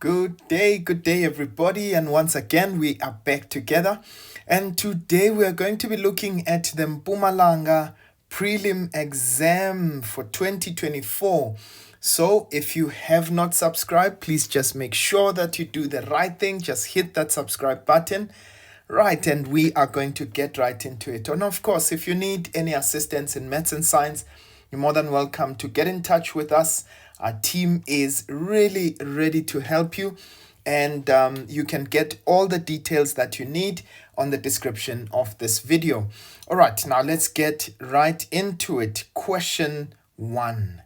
Good day, everybody. And once again, we are back together. And today we are going to be looking at the Mpumalanga Prelim exam for 2024. So if you have not subscribed, please just make sure that you do the right thing. Just hit that subscribe button. Right, and we are going to get right into it. And of course, if you need any assistance in maths and science, you're more than welcome to get in touch with us. Our team is really ready to help you, and you can get all the details that you need on the description of this video. All right, now let's get right into it. Question 1.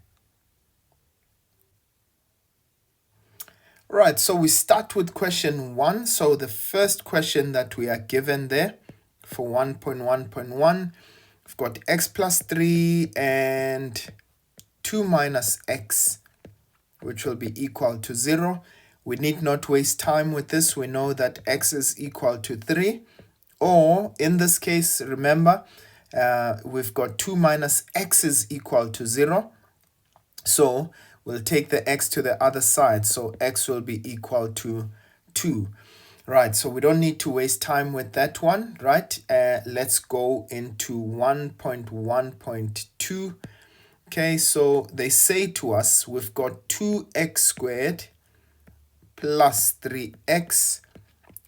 Right, so we start with question 1. So the first question that we are given there for 1.1.1, we've got x plus 3 and 2 minus x, which will be equal to 0. We need not waste time with this. We know that x is equal to 3. Or in this case, remember, we've got 2 minus x is equal to 0. So we'll take the x to the other side. So x will be equal to 2. Right, so we don't need to waste time with that one, right? Let's go into 1.1.2. Okay, so they say to us, we've got 2x squared plus 3x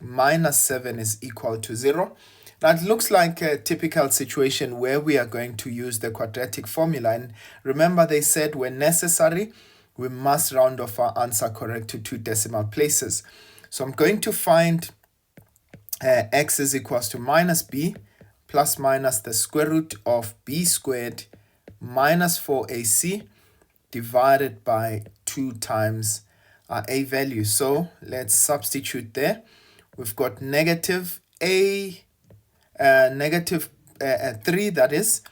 minus 7 is equal to 0. Now, it looks like a typical situation where we are going to use the quadratic formula. And remember, they said when necessary, we must round off our answer correct to 2 decimal places. So I'm going to find x is equals to minus b plus minus the square root of b squared minus 4ac divided by 2 times our a value. So let's substitute there. We've got negative 3, that is.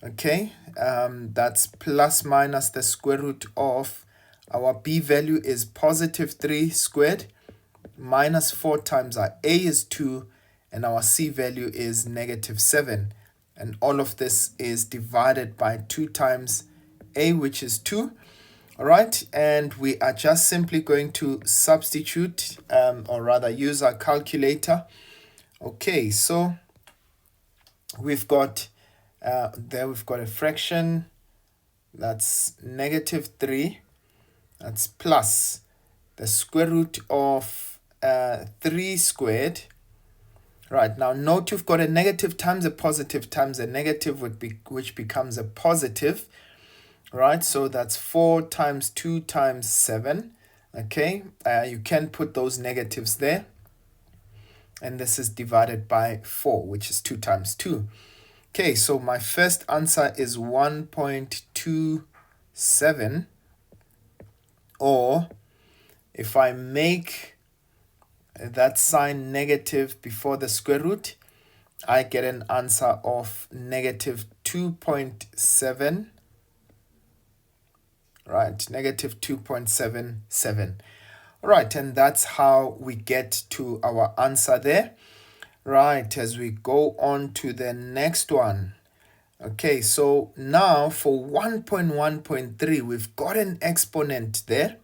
Okay, that's plus minus the square root of our b value is positive 3 squared minus 4 times our a is 2 and our c value is negative 7. And all of this is divided by 2 times a, which is 2. All right, and we are just simply going to substitute, or rather use our calculator. Okay, so we've got, we've got a fraction that's negative 3. That's plus the square root of 3 squared. Right, now note you've got a negative times a positive times a negative, which becomes a positive. Right, so that's 4 times 2 times 7. Okay, you can put those negatives there. And this is divided by 4, which is 2 times 2. Okay, so my first answer is 1.27. Or if I make that sign negative before the square root, I get an answer of negative 2.7. Right, negative 2.77. All right, and that's how we get to our answer there. Right, as we go on to the next one. Okay, so now for 1.1.3, we've got an exponent there.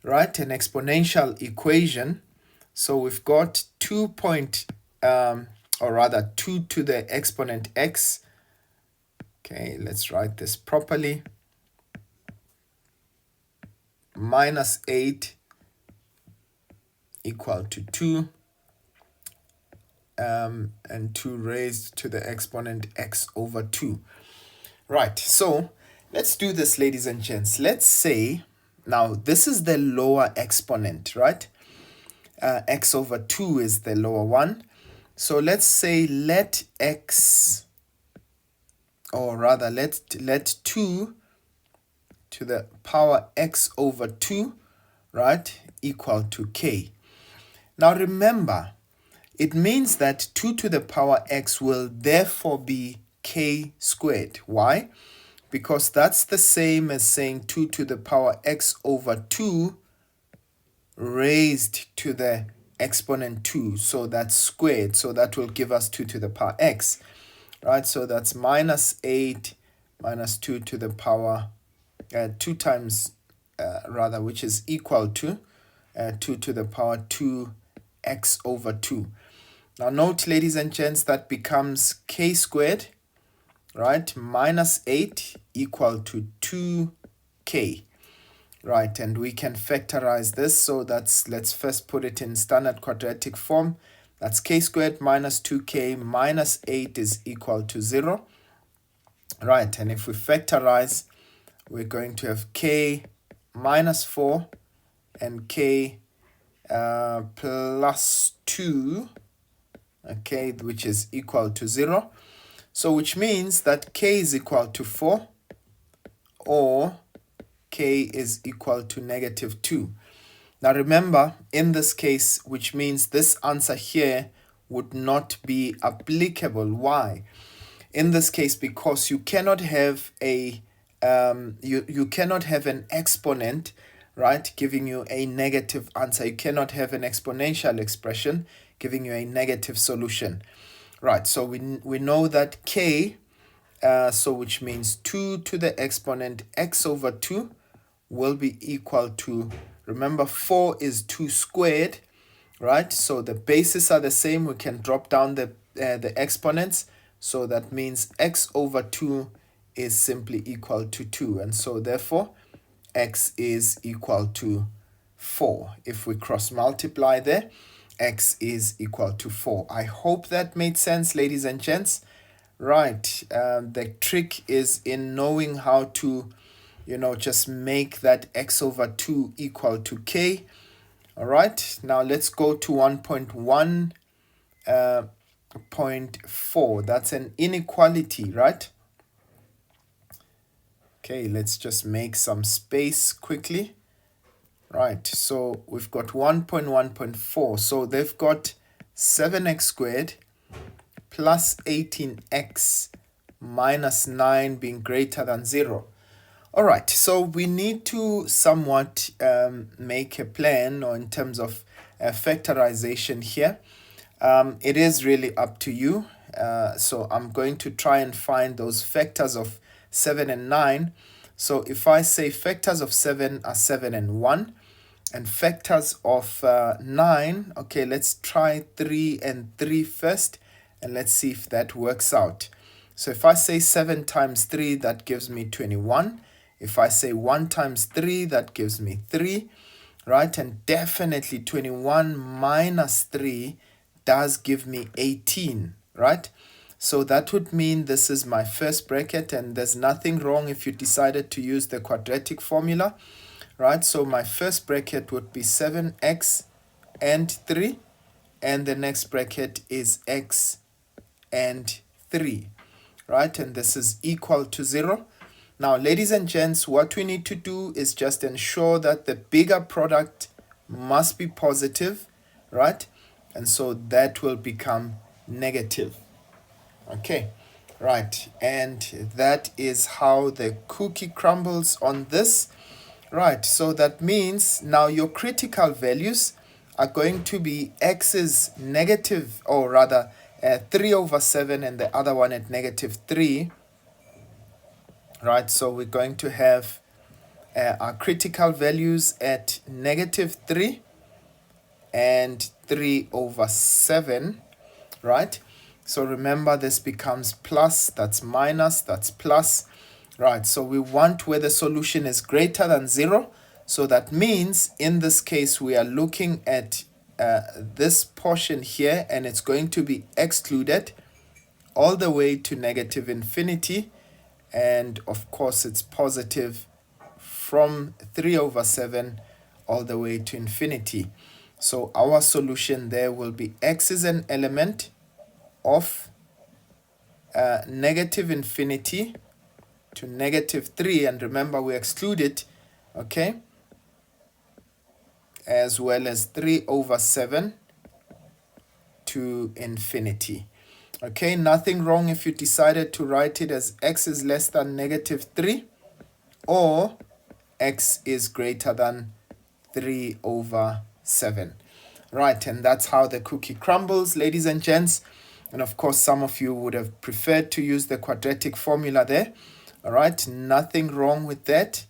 Right, an exponential equation. So we've got 2 to the exponent x. Okay, let's write this properly. Minus 8 equal to 2. And 2 raised to the exponent x over 2. Right, so let's do this, ladies and gents. Let's say, now this is the lower exponent, right? X over 2 is the lower one. So let's say let x, or rather let 2 to the power x over 2, right, equal to k. Now remember, it means that 2 to the power x will therefore be k squared. Why? Because that's the same as saying 2 to the power x over 2 raised to the exponent 2. So that's squared. So that will give us 2 to the power x. Right? So that's minus 8 minus 2 to the power 2 times, which is equal to 2 to the power 2x over 2. Now note, ladies and gents, that becomes k squared, right, minus 8 equal to 2k. Right, and we can factorize this, so let's first put it in standard quadratic form. That's k squared minus 2k minus 8 is equal to 0. Right, and if we factorize, we're going to have k minus 4 and k plus 2, okay, which is equal to 0. So which means that k is equal to 4, or k is equal to negative 2. Now remember, in this case, which means this answer here would not be applicable. Why? In this case, because you cannot have a you cannot have an exponent, right, giving you a negative answer. You cannot have an exponential expression giving you a negative solution. Right, so we know that k, so which means 2 to the exponent x over 2 will be equal to, remember 4 is 2 squared, right? So the bases are the same. We can drop down the exponents. So that means x over 2 is simply equal to 2. And so therefore, x is equal to 4. If we cross multiply there, x is equal to 4. I hope that made sense, ladies and gents. Right, the trick is in knowing how to, just make that x over 2 equal to k. All right, now let's go to 1.1.4. That's an inequality, right? Okay, let's just make some space quickly. Right, so we've got 1.1.4. So they've got 7x squared plus 18x minus 9 being greater than 0. All right, so we need to somewhat make a plan, or in terms of factorization here. It is really up to you. So I'm going to try and find those factors of 7 and 9. So if I say factors of 7 are 7 and 1, and factors of 9, okay, let's try 3 and 3 first, and let's see if that works out. So if I say 7 times 3, that gives me 21. If I say 1 times 3, that gives me 3, right? And definitely 21 minus 3 does give me 18, right? So that would mean this is my first bracket, and there's nothing wrong if you decided to use the quadratic formula, right? So my first bracket would be 7x and 3, and the next bracket is x and 3, right? And this is equal to 0. Now, ladies and gents, what we need to do is just ensure that the bigger product must be positive, right? And so that will become negative. Okay, right. And that is how the cookie crumbles on this. Right, so that means now your critical values are going to be x is negative, or rather 3 over 7, and the other one at negative 3. Right, so we're going to have our critical values at negative 3 and 3 over 7, right? So remember, this becomes plus, that's minus, that's plus, right? So we want where the solution is greater than 0. So that means in this case, we are looking at this portion here, and it's going to be excluded all the way to negative infinity. And of course, it's positive from 3 over 7 all the way to infinity. So our solution there will be x is an element of negative infinity to negative 3. And remember, we exclude it, okay? As well as 3 over 7 to infinity. Okay, nothing wrong if you decided to write it as x is less than negative 3, or x is greater than 3 over 7. Right, and that's how the cookie crumbles, ladies and gents. And of course, some of you would have preferred to use the quadratic formula there. All right, nothing wrong with that.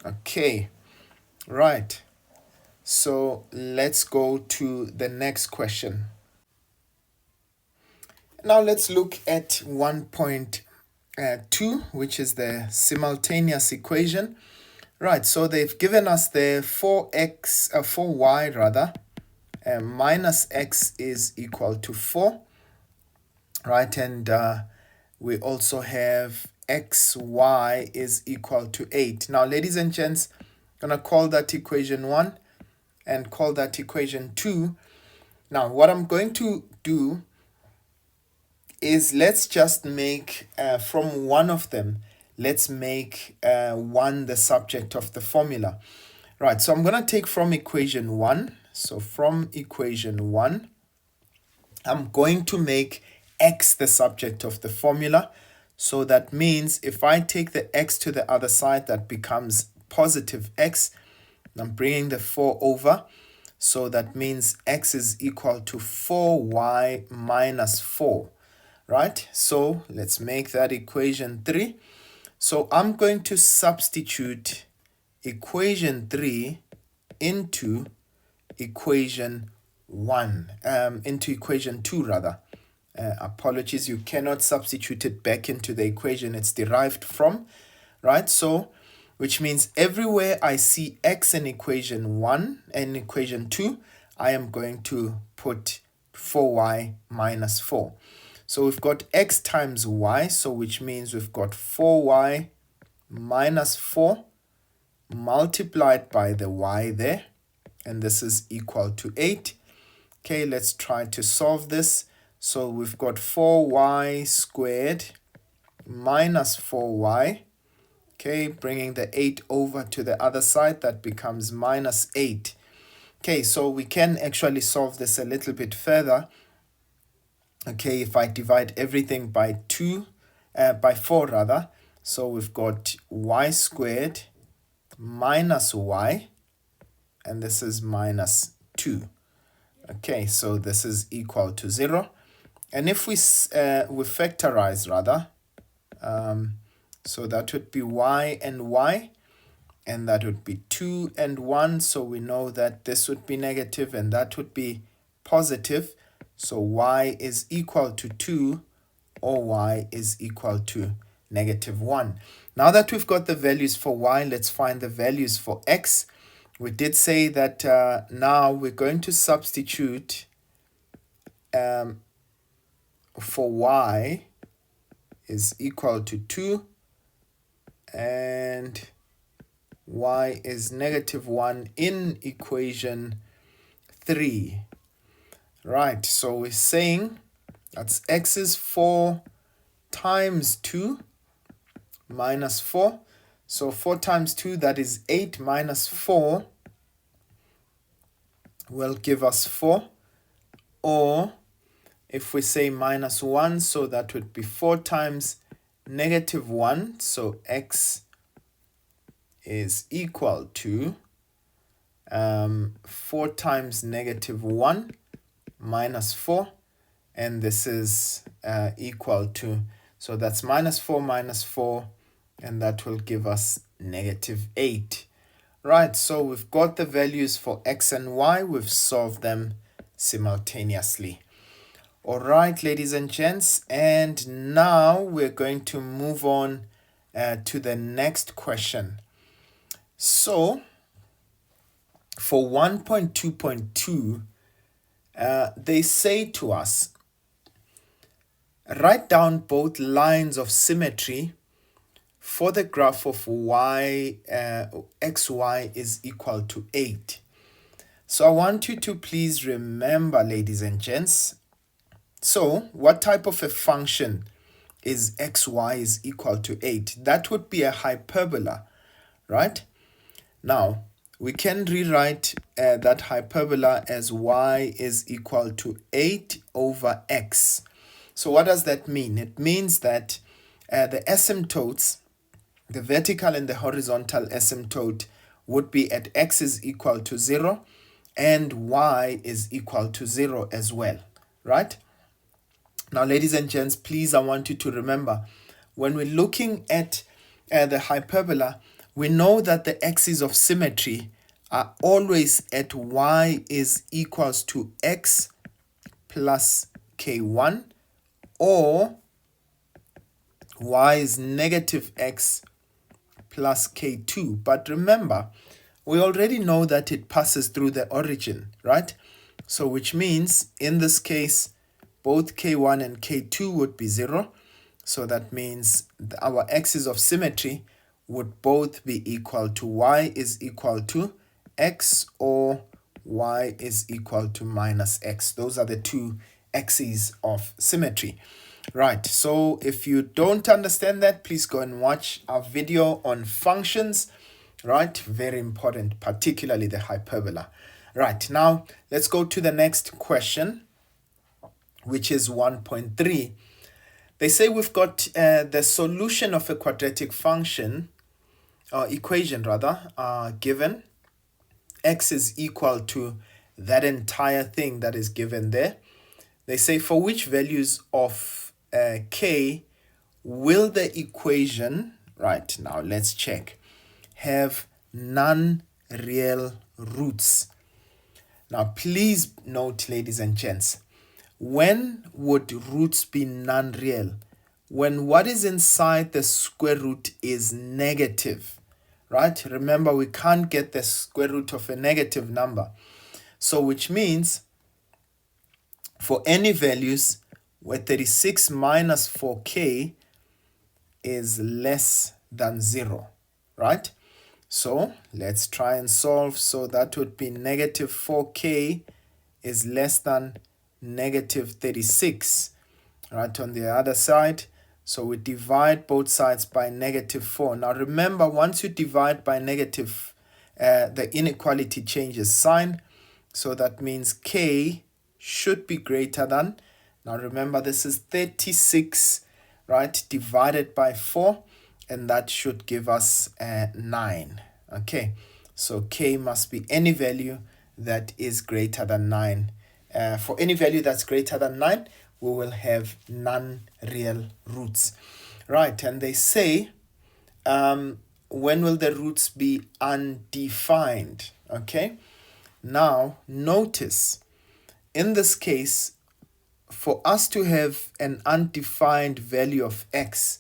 Okay, Right. So let's go to the next question. Now let's look at 1.2, which is the simultaneous equation. Right, so they've given us the 4y rather, minus x is equal to 4, right? And we also have xy is equal to 8. Now, ladies and gents, I'm going to call that equation 1 and call that equation 2. Now, what I'm going to do is let's just make, from one of them, let's make 1 the subject of the formula. Right, so I'm going to take from equation 1. So from equation 1, I'm going to make x the subject of the formula. So that means if I take the x to the other side, that becomes positive x. I'm bringing the 4 over. So that means x is equal to 4y minus 4. Right? So let's make that equation 3. So I'm going to substitute equation 3 into equation 1, into equation 2 rather. Apologies, you cannot substitute it back into the equation it's derived from, right? So, which means everywhere I see x in equation 1 and equation 2, I am going to put 4y minus 4. So we've got x times y, so which means we've got 4y minus 4 multiplied by the y there, and this is equal to 8. Okay, let's try to solve this. So we've got 4y squared minus 4y. Okay, bringing the 8 over to the other side, that becomes minus 8. Okay, so we can actually solve this a little bit further. Okay, if I divide everything by 4 rather, so we've got y squared minus y, and this is minus 2. Okay, so this is equal to 0. And if we factorize rather, so that would be y, and that would be 2 and 1. So we know that this would be negative and that would be positive. So y is equal to 2 or y is equal to negative 1. Now that we've got the values for y, let's find the values for x. We did say that now we're going to substitute for y is equal to 2 and y is negative 1 in equation 3. Right, so we're saying that's x is 4 times 2 minus 4. So 4 times 2, that is 8 minus 4 will give us 4. Or if we say minus 1, so that would be 4 times negative 1. So x is equal to 4 times negative 1 minus 4. And this is equal to, so that's minus 4 minus 4. And that will give us negative 8. Right, so we've got the values for x and y. We've solved them simultaneously. All right, ladies and gents. And now we're going to move on to the next question. So for 1.2.2, they say to us, write down both lines of symmetry for the graph of y, xy is equal to 8. So I want you to please remember, ladies and gents, so what type of a function is xy is equal to 8? That would be a hyperbola, right? Now, we can rewrite that hyperbola as y is equal to 8 over x. So what does that mean? It means that the asymptotes, the vertical and the horizontal asymptote, would be at x is equal to 0 and y is equal to 0 as well, right? Now, ladies and gents, please, I want you to remember, when we're looking at the hyperbola, we know that the axes of symmetry are always at y is equals to x plus k1, or y is negative x plus k2. But remember, we already know that it passes through the origin, right? So which means in this case, both k1 and k2 would be 0. So that means our axes of symmetry would both be equal to y is equal to x, or y is equal to minus x. Those are the two axes of symmetry. Right, so if you don't understand that, please go and watch our video on functions. Right, very important, particularly the hyperbola. Right, now let's go to the next question, which is 1.3. They say we've got the solution of a quadratic function, or equation rather, given. X is equal to that entire thing that is given there. They say for which values of k will the equation, right, now let's check, have non-real roots. Now please note, ladies and gents, when would roots be non-real? When what is inside the square root is negative, right? Remember, we can't get the square root of a negative number. So which means for any values where 36 minus 4k is less than 0, right? So let's try and solve. So that would be negative 4k is less than negative 36, right, on the other side. So we divide both sides by negative 4. Now remember, once you divide by negative, the inequality changes sign. So that means k should be greater than, now remember this is 36, right, divided by 4, and that should give us 9. Okay, so k must be any value that is greater than 9. For any value that's greater than 9, we will have non-real roots. Right, and they say, when will the roots be undefined? Okay, now notice, in this case, for us to have an undefined value of x,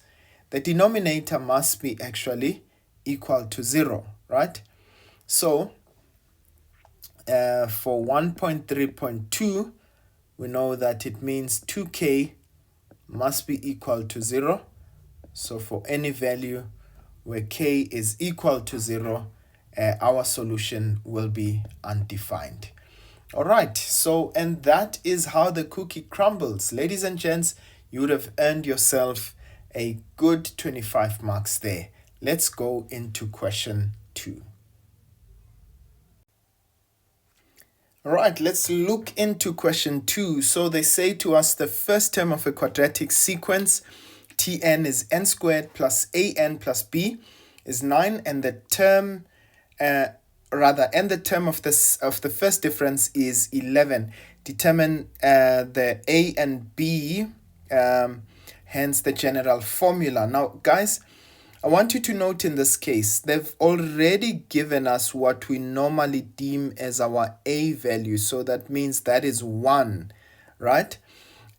the denominator must be actually equal to 0, right? So for 1.3.2, we know that it means 2k must be equal to 0. So for any value where k is equal to 0, our solution will be undefined. All right, so, and that is how the cookie crumbles. Ladies and gents, you would have earned yourself a good 25 marks there. Let's go into question 2. All right, let's look into question 2. So they say to us the first term of a quadratic sequence, Tn is n squared plus an plus b is 9, and the term and the term of the first difference is 11. Determine the a and b, hence the general formula. Now guys, I want you to note in this case, they've already given us what we normally deem as our a value. So that means that is 1, right?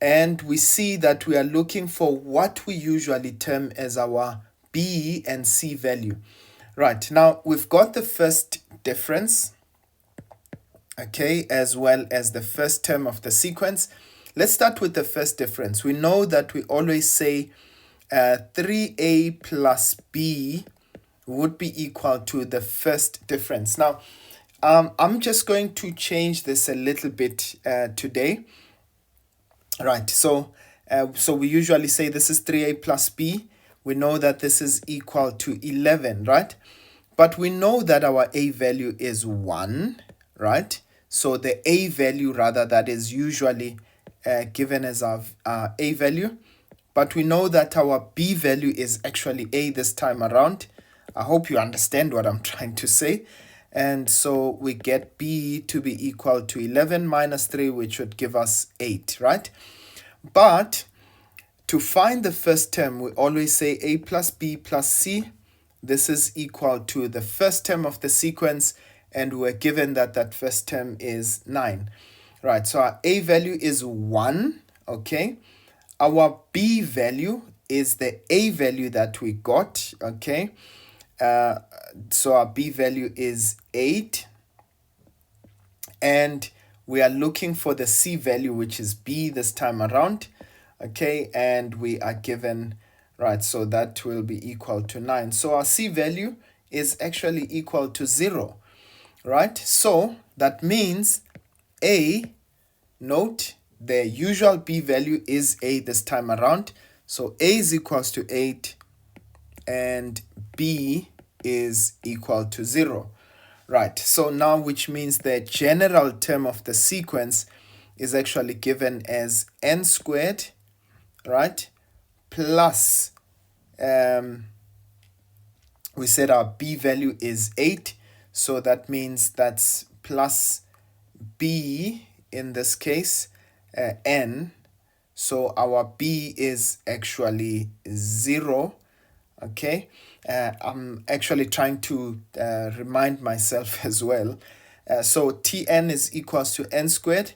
And we see that we are looking for what we usually term as our b and c value. Right, now we've got the first difference, okay, as well as the first term of the sequence. Let's start with the first difference. We know that we always say 3a plus b would be equal to the first difference. Now, I'm just going to change this a little bit today. Right, so we usually say this is 3a plus b. We know that this is equal to 11, right? But we know that our a value is 1, right? So the a value, rather, that is usually given as our a value. But we know that our b value is actually a this time around. I hope you understand what I'm trying to say. And so we get b to be equal to 11 minus 3, which would give us 8, right? But to find the first term, we always say a plus b plus c. This is equal to the first term of the sequence and we're given that that first term is 9. Right, so our A value is 1, okay? Our B value is the A value that we got, okay? So our B value is 8, and we are looking for the C value, which is B this time around, okay? And we are given, right, so that will be equal to 9. So our C value is actually equal to 0, right? So that means A, note, the usual B value is 8 this time around. So A is equals to 8 and B is equal to 0. Right, so now which means the general term of the sequence is actually given as n squared, right, plus, we said our B value is 8, so that means that's plus B in this case, n, so our B is actually 0, okay? I'm actually trying to remind myself as well. So Tn is equals to n squared,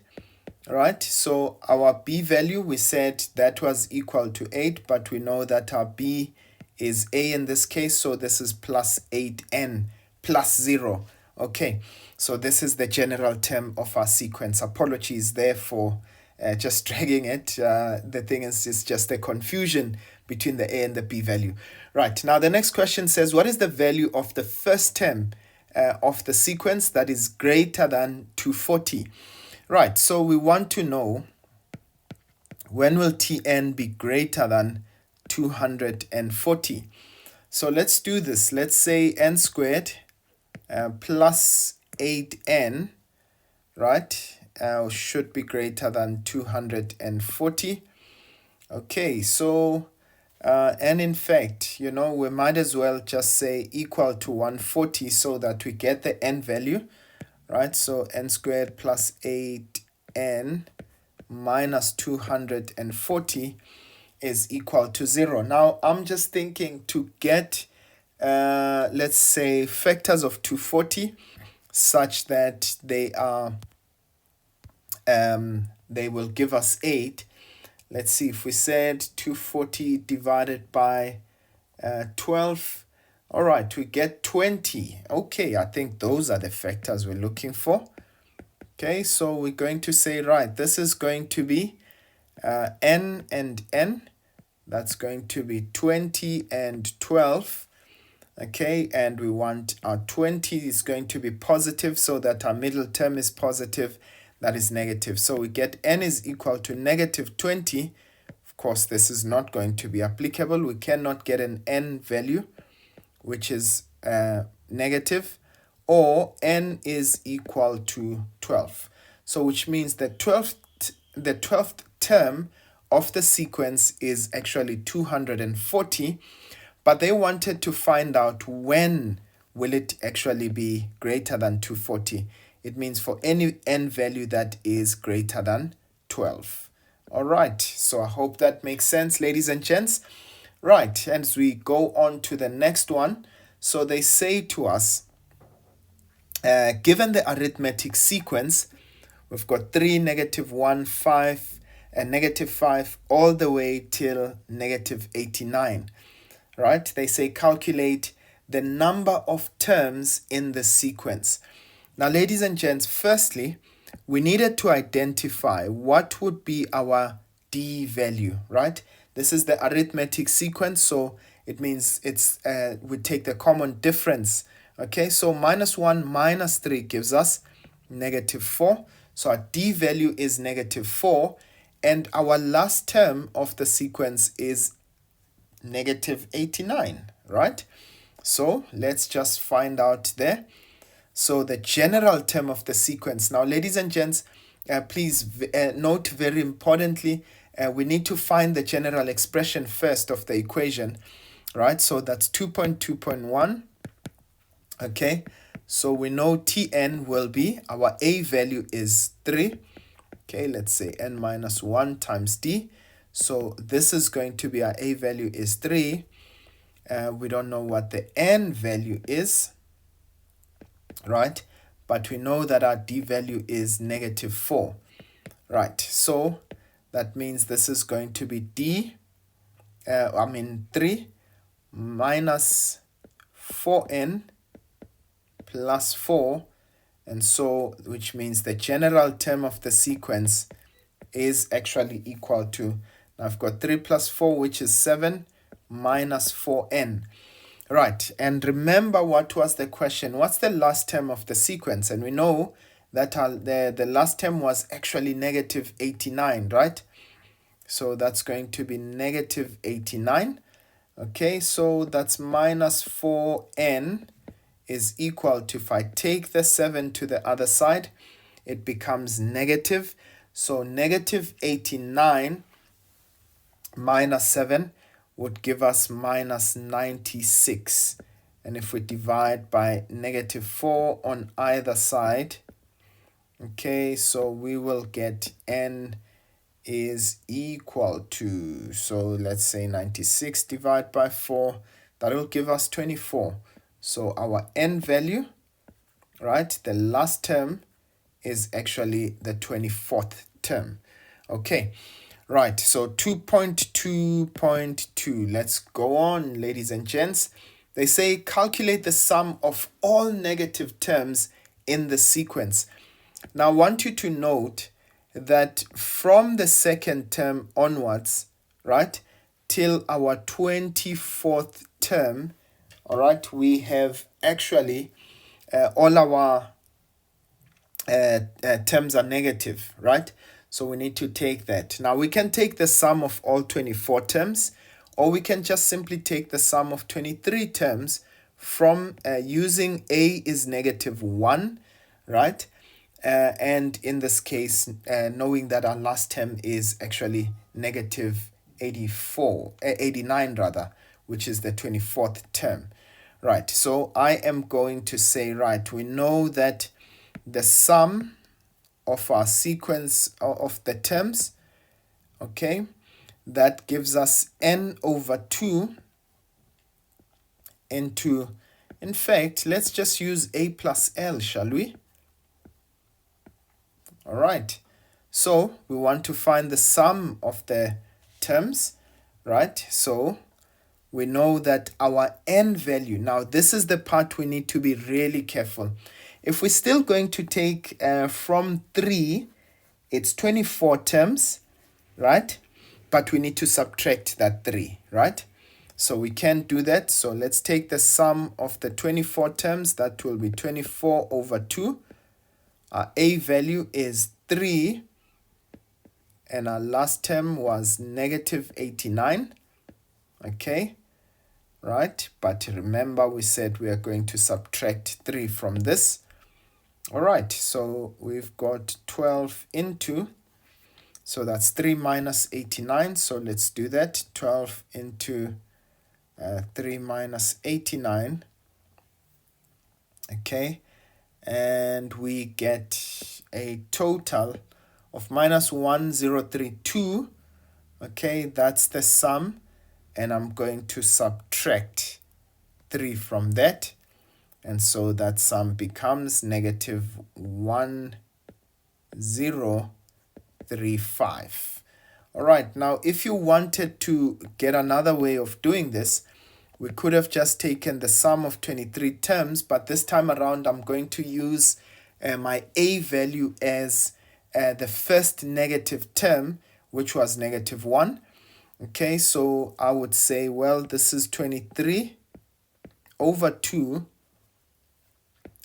right? So our B value, we said that was equal to 8, but we know that our B is A in this case, so this is plus 8n plus 0. Okay, so this is the general term of our sequence. Apologies there for just dragging it. The thing is, it's just a confusion between the A and the B value. Right, now the next question says, what is the value of the first term of the sequence that is greater than 240? Right, so we want to know when will Tn be greater than 240. So let's do this. Let's say n squared plus 8n, right, should be greater than 240. Okay, so and in fact, you know, we might as well just say equal to 140 so that we get the n value, right? So n squared plus 8n minus 240 is equal to 0. Now, I'm just thinking to get, let's say, factors of 240 such that they are, they will give us 8. Let's see, if we said 240 divided by 12, all right, we get 20. Okay, I think those are the factors we're looking for. Okay, so we're going to say, right, this is going to be n and n. That's going to be 20 and 12. Okay, and we want our 20 is going to be positive so that our middle term is positive, that is negative. So we get n is equal to negative 20. Of course, this is not going to be applicable. We cannot get an n value, which is negative, or n is equal to 12. So which means the 12th term of the sequence is actually 240, but they wanted to find out when will it actually be greater than 240. It means for any n value that is greater than 12. All right, so I hope that makes sense, ladies and gents. Right, and as we go on to the next one, so they say to us, given the arithmetic sequence, we've got 3, -1, 5, and -5 all the way till -89, right? They say calculate the number of terms in the sequence. Now, ladies and gents, firstly, we needed to identify what would be our D value, right? This is the arithmetic sequence, so it means it's we take the common difference. Okay, so -1 minus 3 gives us -4. So our D value is -4, and our last term of the sequence is -89, right? So let's just find out there. So the general term of the sequence. Now, ladies and gents, please note very importantly, we need to find the general expression first of the equation, right? So that's 2.2.1. Okay, so we know Tn will be, our A value is 3. Okay, let's say n minus 1 times D. So this is going to be, our A value is 3. We don't know what the n value is, right? but we know that our d value is negative 4. Right, so that means this is going to be 3 minus 4n plus 4, and so which means the general term of the sequence is actually equal to, now I've got 3 plus 4, which is 7, minus 4n. Right, and remember what was the question? What's the last term of the sequence? And we know that the last term was actually negative 89, right? So that's going to be negative 89. Okay, so that's minus 4n is equal to, if I take the 7 to the other side, it becomes negative. So negative 89 minus 7 would give us minus 96. And if we divide by negative 4 on either side, okay, so we will get n is equal to, so let's say 96 divided by 4, that will give us 24. So our n value, right, the last term is actually the 24th term. Okay, right, so 2.2.2, let's go on, ladies and gents. They say calculate the sum of all negative terms in the sequence. Now I want you to note that from the second term onwards, right, till our 24th term, all right, we have actually all our terms are negative, right? So we need to take that. Now we can take the sum of all 24 terms, or we can just simply take the sum of 23 terms from using a is negative 1, right? And in this case, knowing that our last term is actually negative 89 rather, which is the 24th term. Right, so I am going to say, right, we know that the sum of our sequence of the terms, okay, that gives us n over 2 into, in fact, let's just use a plus l, shall we? All right, so we want to find the sum of the terms, right? So we know that our n value, now this is the part we need to be really careful. If we're still going to take from 3, it's 24 terms, right? But we need to subtract that 3, right? So we can't do that. So let's take the sum of the 24 terms. That will be 24 over 2. Our a value is 3. And our last term was negative 89. Okay. Right, but remember we said we are going to subtract 3 from this. All right, so we've got 12 into, so that's 3 minus 89, so let's do that. 12 into 3 minus 89, okay, and we get a total of minus 1032, okay, that's the sum. And I'm going to subtract 3 from that. And so that sum becomes negative 1035. All right, now if you wanted to get another way of doing this, we could have just taken the sum of 23 terms, but this time around I'm going to use my a value as the first negative term, which was negative 1. Okay, so I would say, well, this is 23 over 2.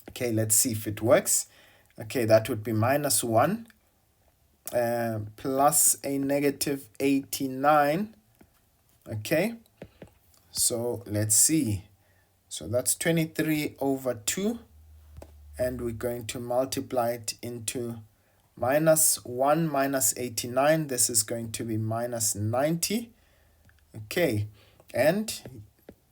Okay, let's see if it works. Okay, that would be minus 1 plus a negative 89. Okay, so let's see. So that's 23 over 2. And we're going to multiply it into minus 1 minus 89, this is going to be minus 90. Okay, and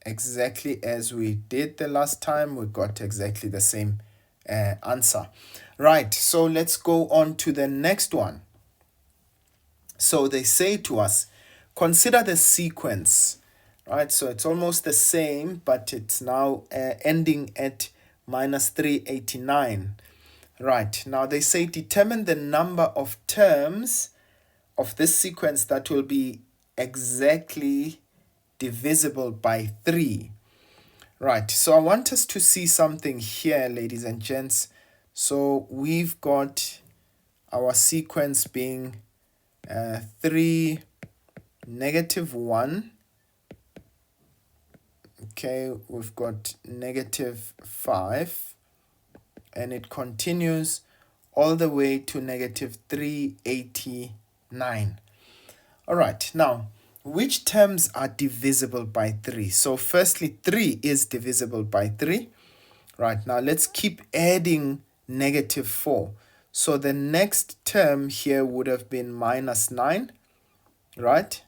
exactly as we did the last time, we got exactly the same answer. Right, so let's go on to the next one. So they say to us, consider the sequence. Right, so it's almost the same, but it's now ending at minus 389. Right, now they say determine the number of terms of this sequence that will be exactly divisible by 3. Right, so I want us to see something here, ladies and gents. So we've got our sequence being 3, -1. Okay, we've got -5, and it continues all the way to -389. All right, now, which terms are divisible by 3? So firstly, 3 is divisible by 3. Right, now let's keep adding -4. So the next term here would have been -9, right?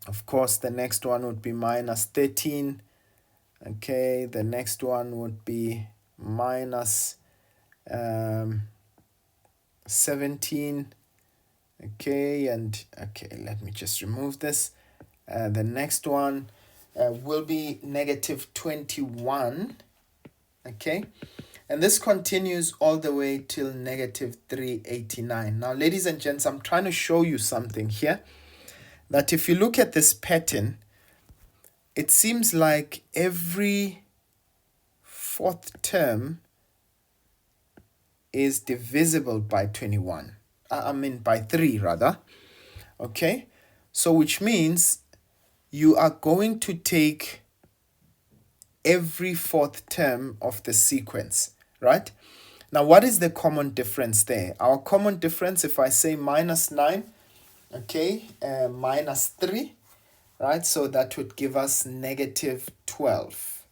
Of course, the next one would be -13. Okay, the next one would be -17. Okay, and okay, let me just remove this. The next one will be -21. Okay, and this continues all the way till -389. Now, ladies and gents, I'm trying to show you something here, that if you look at this pattern, it seems like every fourth term is divisible by 21. By 3 rather. Okay, so which means you are going to take every fourth term of the sequence, right? Now, what is the common difference there? Our common difference, if I say -9, okay, -3, right? So that would give us -12.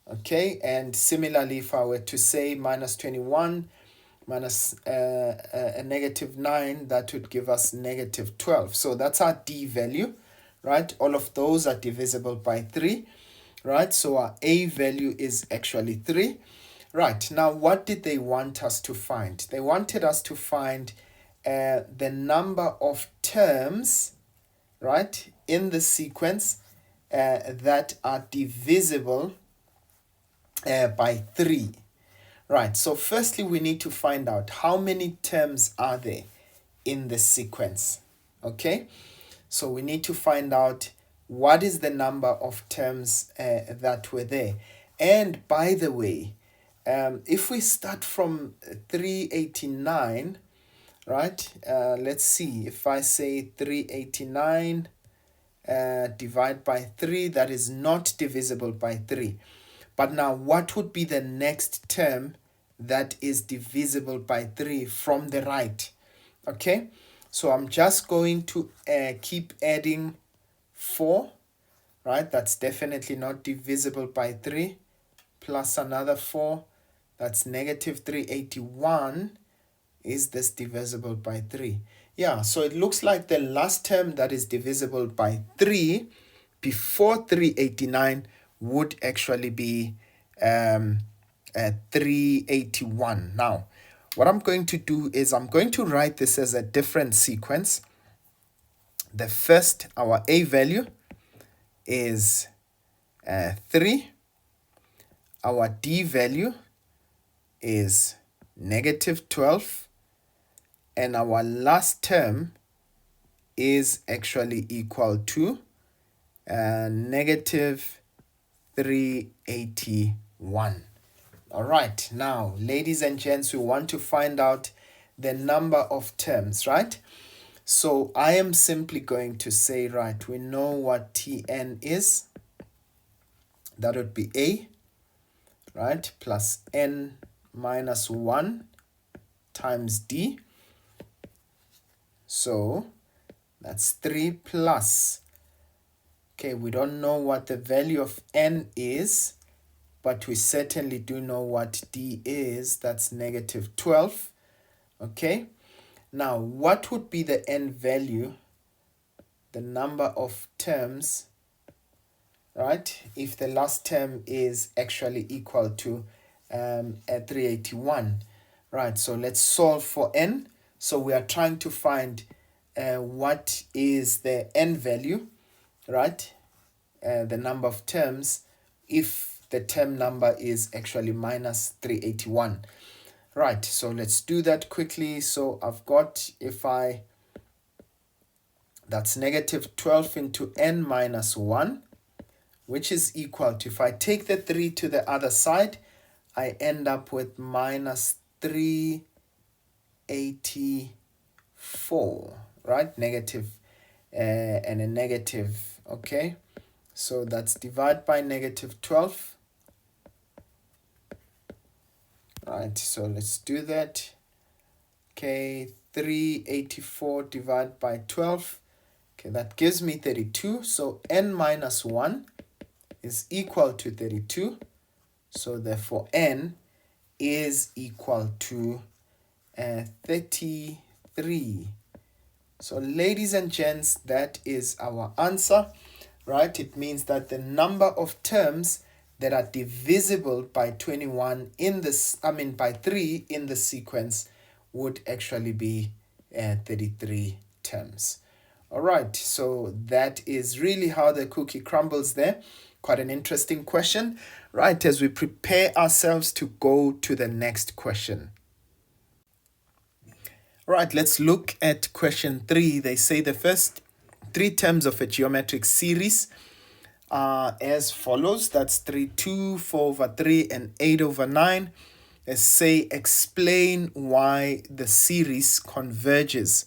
Okay, and similarly, if I were to say -21 minus a -9, that would give us -12. So that's our D value, right? All of those are divisible by 3, right? So our A value is actually 3. Right, now what did they want us to find? They wanted us to find the number of terms, right, in the sequence that are divisible by 3. Right, so firstly we need to find out how many terms are there in the sequence. Okay, so we need to find out what is the number of terms that were there. And by the way, if we start from 389, right, let's see, if I say 389 divide by 3, that is not divisible by 3. But now, what would be the next term that is divisible by 3 from the right? Okay, so I'm just going to keep adding 4, right? That's definitely not divisible by 3, plus another 4, that's -381. Is this divisible by 3? Yeah, so it looks like the last term that is divisible by 3 before 389 would actually be 381. Now, what I'm going to do is I'm going to write this as a different sequence. The first, our A value is 3. Our D value is -12. And our last term is actually equal to -381. All right, now, ladies and gents, we want to find out the number of terms, right? So I am simply going to say, right, we know what Tn is. That would be A, right, plus n minus 1 times D. So that's 3 plus, okay, we don't know what the value of n is, but we certainly do know what D is. That's -12. Okay, now what would be the n value, the number of terms, right, if the last term is actually equal to 381? Right, so let's solve for n. So we are trying to find what is the n value, right, the number of terms, if the term number is actually -381. Right, so let's do that quickly. So I've got, that's negative 12 into n minus 1, which is equal to, if I take the 3 to the other side, I end up with minus 384, right? Negative and a negative, okay? So that's divided by negative 12. Right, so let's do that. Okay, 384 divided by 12. Okay, that gives me 32. So n minus 1 is equal to 32. So therefore n is equal to 33. So ladies and gents, that is our answer, right? It means that the number of terms that are divisible by 21 in this, by 3 in the sequence would actually be 33 terms. All right, so that is really how the cookie crumbles there. Quite an interesting question, right, as we prepare ourselves to go to the next question. All right, let's look at question 3. They say the first 3 terms of a geometric series are as follows. That's 3, 2, 4 over 3, and 8 over 9. Let's say explain why the series converges.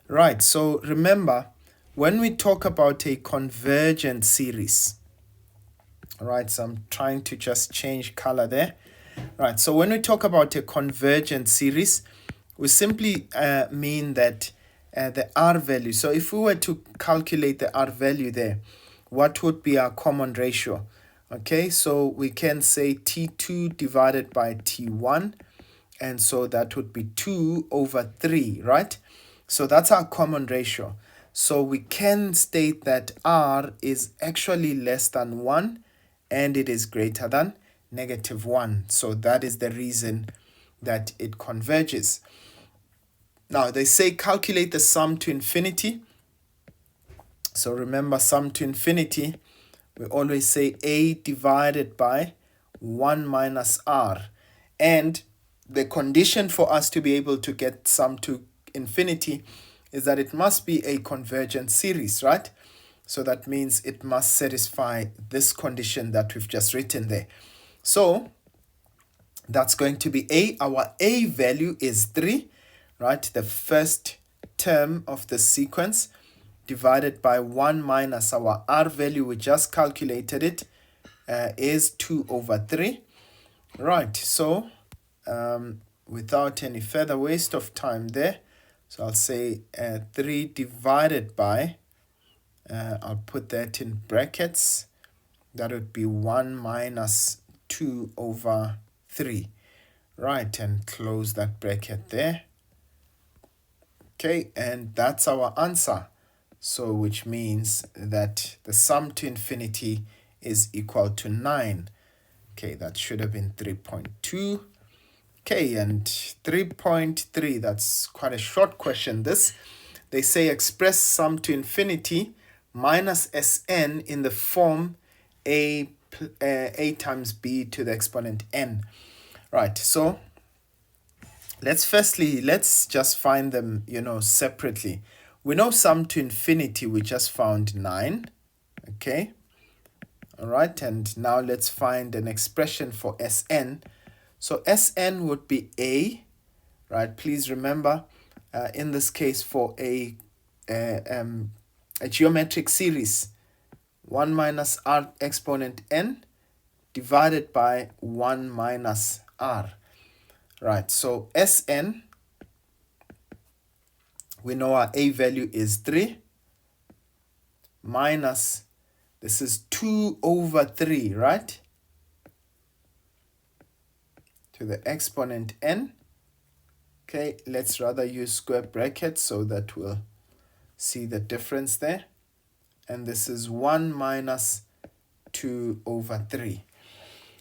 Right, so remember, when we talk about a convergent series, all right, so I'm trying to just change color there. Right, so when we talk about a convergent series, we simply mean that the R value, so if we were to calculate the R value there, what would be our common ratio? Okay, so we can say T2 divided by T1, and so that would be 2 over 3, right? So that's our common ratio. So we can state that R is actually less than 1 and it is greater than negative 1. So that is the reason that it converges. Now they say calculate the sum to infinity. So remember, sum to infinity, we always say A divided by 1 minus R. And the condition for us to be able to get sum to infinity is that it must be a convergent series, right? So that means it must satisfy this condition that we've just written there. So that's going to be A. Our A value is 3, right? The first term of the sequence divided by 1 minus our R value, we just calculated it, is 2 over 3. Right, so without any further waste of time there, so I'll say 3 divided by, I'll put that in brackets, that would be 1 minus 2 over 3. Right, and close that bracket there. Okay, and that's our answer. So which means that the sum to infinity is equal to 9. Okay, that should have been 3.2. Okay, and 3.3, that's quite a short question this. They say express sum to infinity minus Sn in the form a times b to the exponent n. Right, so let's just find them, separately. We know sum to infinity, we just found 9, okay? All right, and now let's find an expression for Sn. So Sn would be A, right? Please remember, in this case for a geometric series, 1 minus R exponent n divided by 1 minus R. Right, so Sn, we know our A value is 3, minus, this is 2 over 3, right? To the exponent n. Okay, let's rather use square brackets so that we'll see the difference there. And this is 1 minus 2 over 3.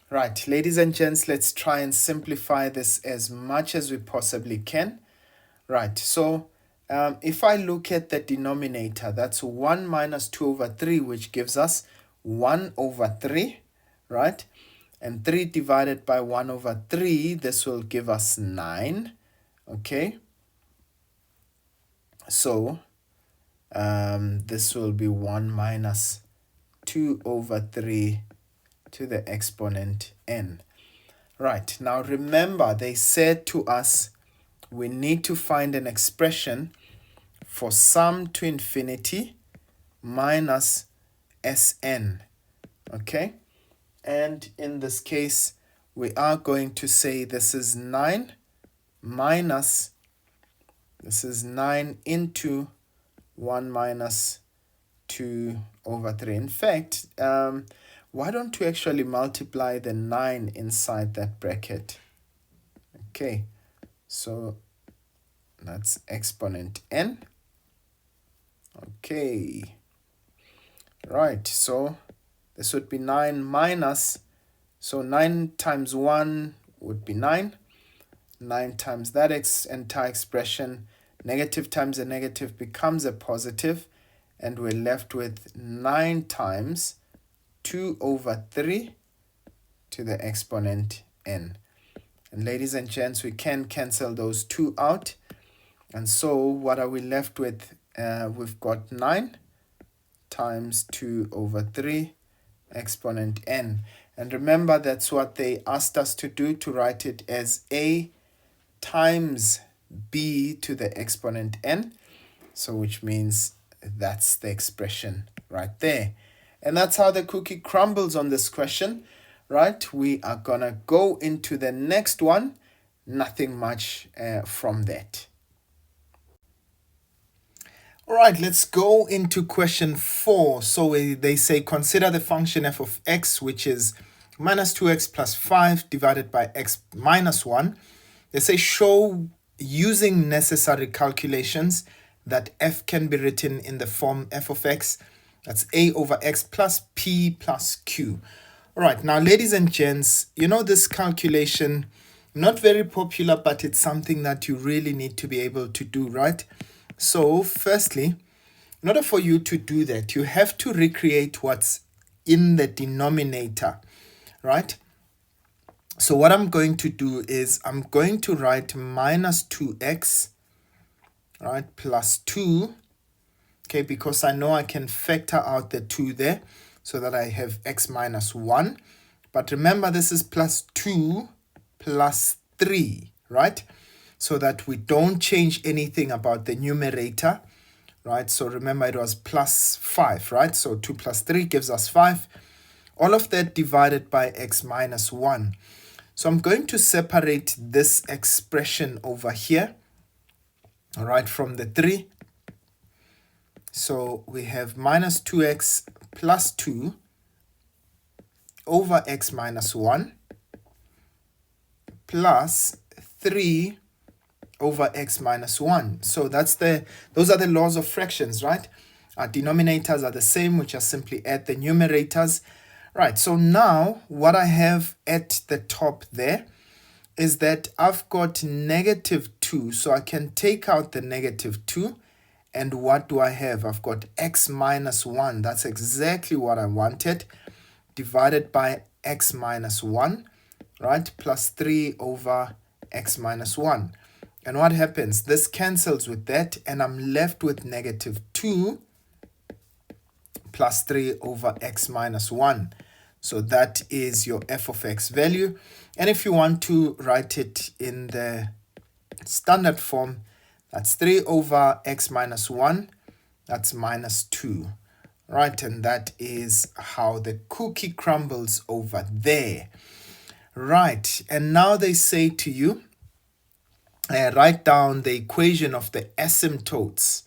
Right, ladies and gents, let's try and simplify this as much as we possibly can. Right, so if I look at the denominator, that's 1 minus 2 over 3, which gives us 1 over 3, right? And 3 divided by 1 over 3, this will give us 9. Okay. So this will be 1 minus 2 over 3 to the exponent n. Right, now remember they said to us we need to find an expression for sum to infinity minus Sn. Okay, and in this case we are going to say this is 9 minus, this is 9 into 1 minus 2 over 3. In fact, why don't we actually multiply the 9 inside that bracket? Okay, so that's exponent n. Okay, right, so this would be 9 minus, so 9 times 1 would be 9. 9 times that entire expression, negative times a negative becomes a positive, and we're left with 9 times 2 over 3 to the exponent n. And ladies and gents, we can cancel those 2 out. And so what are we left with? We've got 9 times 2 over 3 exponent n. And remember, that's what they asked us to do, to write it as a times b to the exponent n. So which means that's the expression right there. And that's how the cookie crumbles on this question, right? We are gonna go into the next one. Nothing much from that. All right, let's go into question 4. So they say consider the function f of x, which is minus 2x plus 5 divided by x minus 1. They say show using necessary calculations that f can be written in the form f of x, that's a over x plus p plus q. All right, now ladies and gents, you know this calculation, not very popular, but it's something that you really need to be able to do, right? So firstly, in order for you to do that, you have to recreate what's in the denominator, right? So what I'm going to do is I'm going to write minus 2x, right, plus 2, okay, because I know I can factor out the 2 there so that I have x minus 1. But remember, this is plus 2 plus 3, right? So that we don't change anything about the numerator, right? So remember, it was plus 5, right? So 2 plus 3 gives us 5. All of that divided by x minus 1. So I'm going to separate this expression over here, all right, from the 3. So we have minus 2x plus 2 over x minus 1 plus 3 over x minus 1. So those are the laws of fractions, right? Our denominators are the same, we just simply add the numerators. Right, so now what I have at the top there is that I've got negative 2, so I can take out the negative 2. And what do I have? I've got x minus 1. That's exactly what I wanted. Divided by x minus 1, right? Plus 3 over x minus 1. And what happens? This cancels with that, and I'm left with negative 2 plus 3 over x minus 1. So that is your f of x value. And if you want to write it in the standard form, that's 3 over x minus 1, that's minus 2, right? And that is how the cookie crumbles over there, right? And now they say to you, write down the equation of the asymptotes,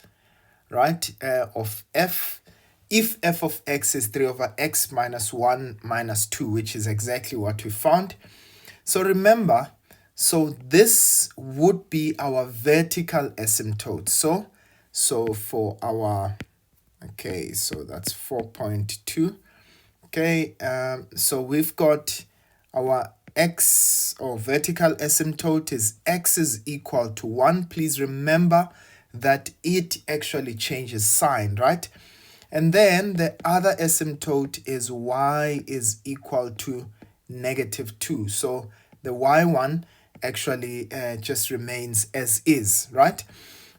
right, of f, if f of x is 3 over x minus 1 minus 2, which is exactly what we found. So remember, so this would be our vertical asymptote. So for our, okay, so that's 4.2. Okay, so we've got our x, or vertical asymptote, is x is equal to 1. Please remember that it actually changes sign, right? And then the other asymptote is y is equal to negative 2. So the y1 actually just remains as is, right?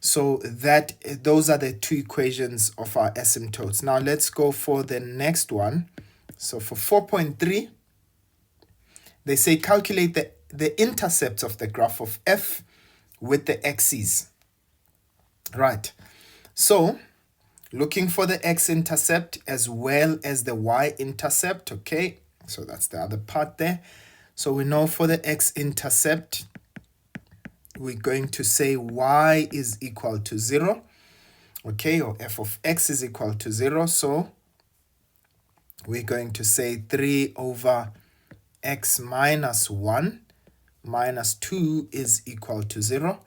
So those are the two equations of our asymptotes. Now let's go for the next one. So for 4.3, they say calculate the intercepts of the graph of f with the axes. Right. So looking for the x-intercept as well as the y-intercept, okay? So that's the other part there. So we know for the x-intercept, we're going to say y is equal to 0, okay? Or f of x is equal to 0. So we're going to say 3 over x minus 1 minus 2 is equal to 0.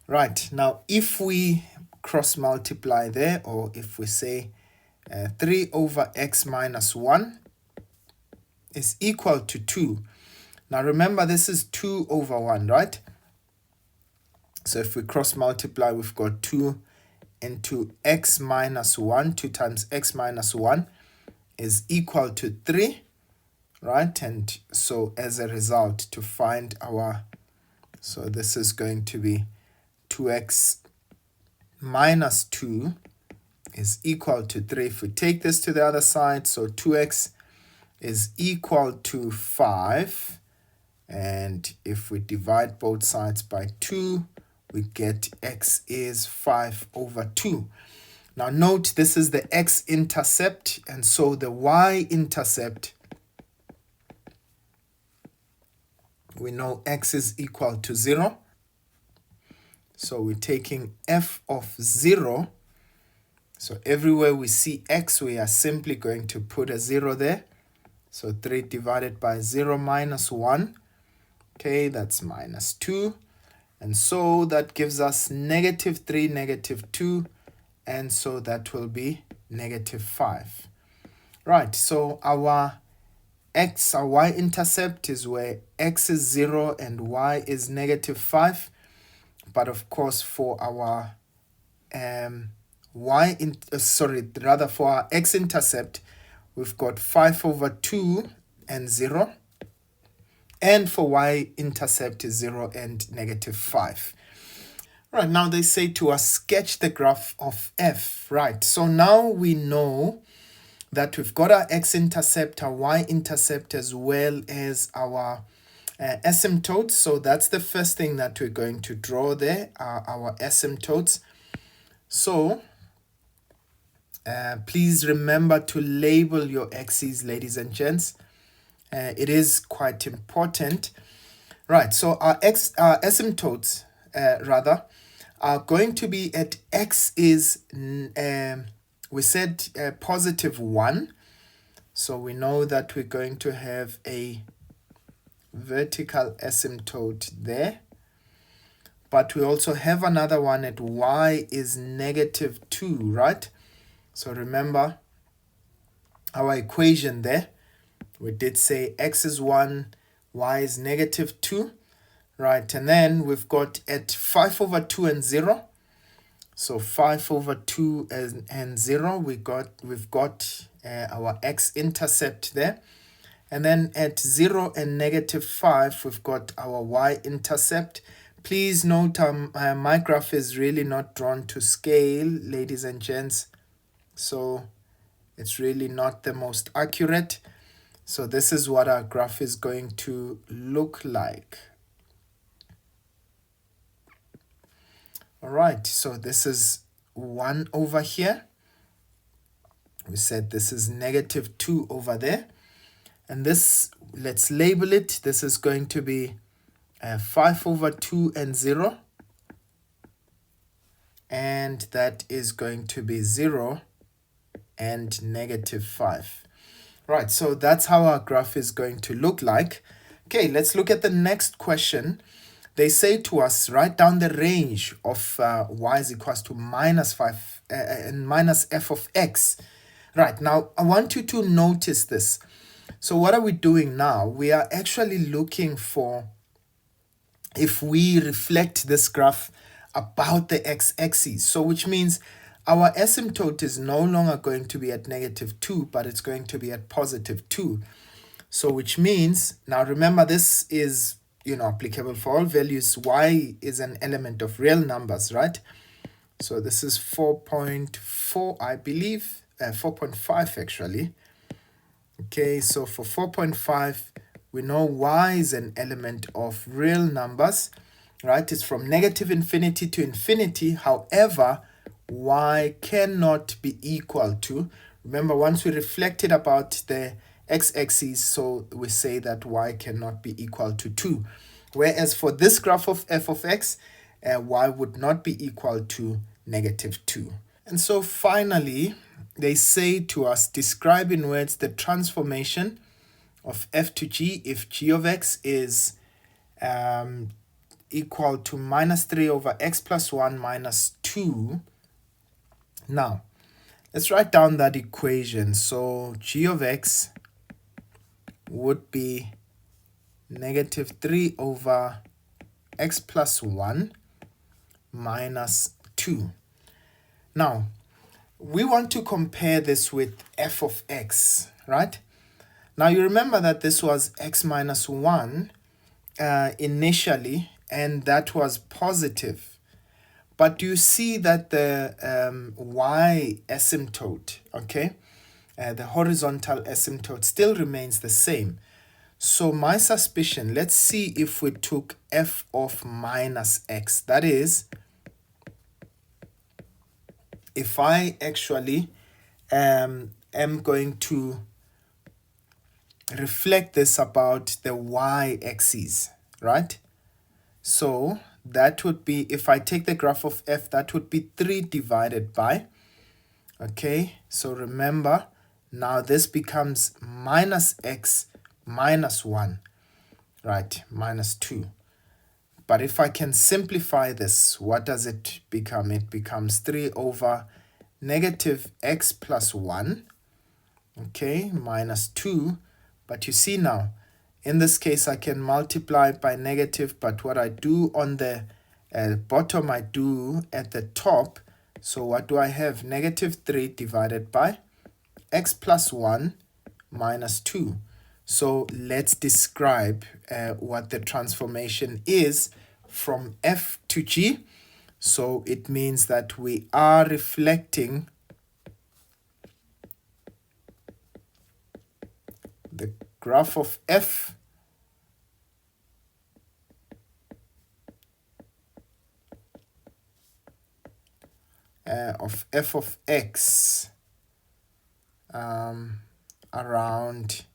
Right, now if we cross multiply there, or if we say 3 over x minus 1 is equal to 2. Now remember, this is 2 over 1, right? So if we cross multiply, we've got 2 into x minus 1, 2 times x minus 1 is equal to 3, right? And so as a result, to find our, so this is going to be 2x minus 2 is equal to 3. If we take this to the other side, so 2x is equal to 5. And if we divide both sides by 2, we get x is 5 over 2. Now note, this is the x-intercept, and so the y-intercept, we know x is equal to 0. So we're taking f of 0. So everywhere we see x, we are simply going to put a 0 there. So 3 divided by 0 minus 1. Okay, that's minus 2. And so that gives us negative 3, negative 2. And so that will be negative 5. Right, so our y-intercept is where x is 0 and y is negative 5. But of course, for our for our x-intercept, we've got 5 over 2 and 0. And for y-intercept is 0 and negative 5. Right, now they say to us, sketch the graph of f. Right, so now we know that we've got our x-intercept, our y-intercept, as well as our asymptotes. So that's the first thing that we're going to draw there, our asymptotes. So please remember to label your axes, ladies and gents. It is quite important. Right, so our asymptotes are going to be at x is, we said positive 1. So we know that we're going to have a vertical asymptote there. But we also have another one at y is negative 2, right? So remember our equation there. We did say x is 1, y is negative 2, right? And then we've got at 5 over 2 and 0. So 5 over 2 and 0, we've got our x-intercept there. And then at 0 and negative 5, we've got our y-intercept. Please note my graph is really not drawn to scale, ladies and gents. So it's really not the most accurate. So this is what our graph is going to look like. All right, so this is 1 over here. We said this is negative 2 over there. And this, let's label it. This is going to be 5 over 2 and 0. And that is going to be 0 and negative 5. Right, so that's how our graph is going to look like. Okay, let's look at the next question. They say to us, write down the range of y is equals to minus 5 and minus f of x. Right, now I want you to notice this. So what are we doing now? We are actually looking for if we reflect this graph about the x-axis. So which means our asymptote is no longer going to be at negative 2, but it's going to be at positive 2. So which means, now remember this is, applicable for all values. Y is an element of real numbers, right? So this is 4.4, I believe, 4.5 actually. Okay, so for 4.5, we know y is an element of real numbers, right? It's from negative infinity to infinity. However, y cannot be equal to, remember once we reflected about the x-axis, so we say that y cannot be equal to 2. Whereas for this graph of f of x, y would not be equal to -2. And so finally, they say to us, describe in words the transformation of f to g if g of x is equal to -3 over x plus 1 minus 2. Now, let's write down that equation. So g of x would be -3 over x plus 1 minus 2. Now, we want to compare this with f of x, right? Now, you remember that this was x minus 1 initially, and that was positive. But you see that the y asymptote, okay, the horizontal asymptote still remains the same. So my suspicion, let's see if we took f of minus x. That is, if I actually am going to reflect this about the y-axis, right? So that would be, if I take the graph of f, that would be 3 divided by, okay, so remember, now this becomes minus x minus 1, right, minus 2. But if I can simplify this, what does it become? It becomes 3 over negative x plus 1, okay, minus 2. But you see now, in this case, I can multiply by negative, but what I do on the bottom, I do at the top. So what do I have? -3 divided by x plus 1 minus 2. So let's describe what the transformation is from f to g. So it means that we are reflecting the graph of f of x around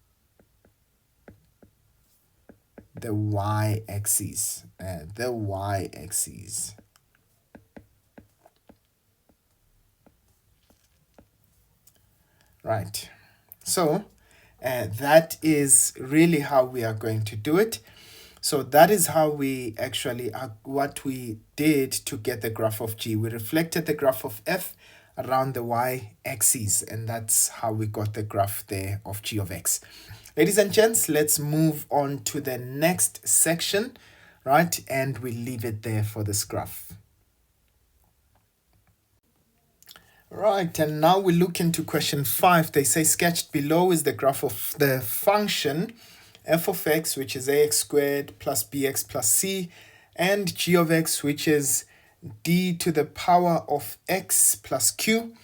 the y-axis, Right. So that is really how we are going to do it. So that is how we actually, what we did to get the graph of g. We reflected the graph of f around the y-axis, and that's how we got the graph there of g of x. Ladies and gents, let's move on to the next section, right? And we leave it there for this graph. Right, and now we look into question 5. They say sketched below is the graph of the function f of x, which is ax squared plus bx plus c, and g of x, which is d to the power of x plus q.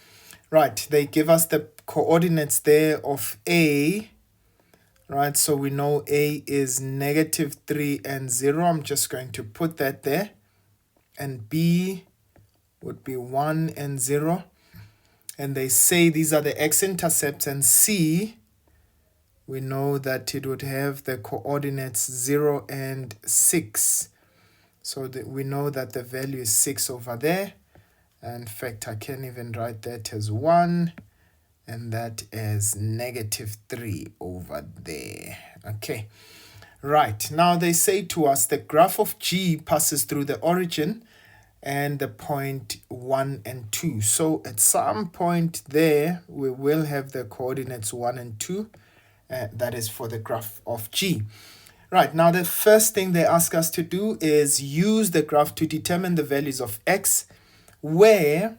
Right, they give us the coordinates there of a, right? So we know a is -3 and 0. I'm just going to put that there. And b would be 1 and 0. And they say these are the x-intercepts, and c, we know that it would have the coordinates 0 and 6. So that we know that the value is 6 over there. In fact, I can even write that as 1, and that as -3 over there. Okay. Right. Now they say to us the graph of g passes through the origin and the point 1 and 2. So at some point there, we will have the coordinates 1 and 2. That is for the graph of g. Right, now the first thing they ask us to do is use the graph to determine the values of x, where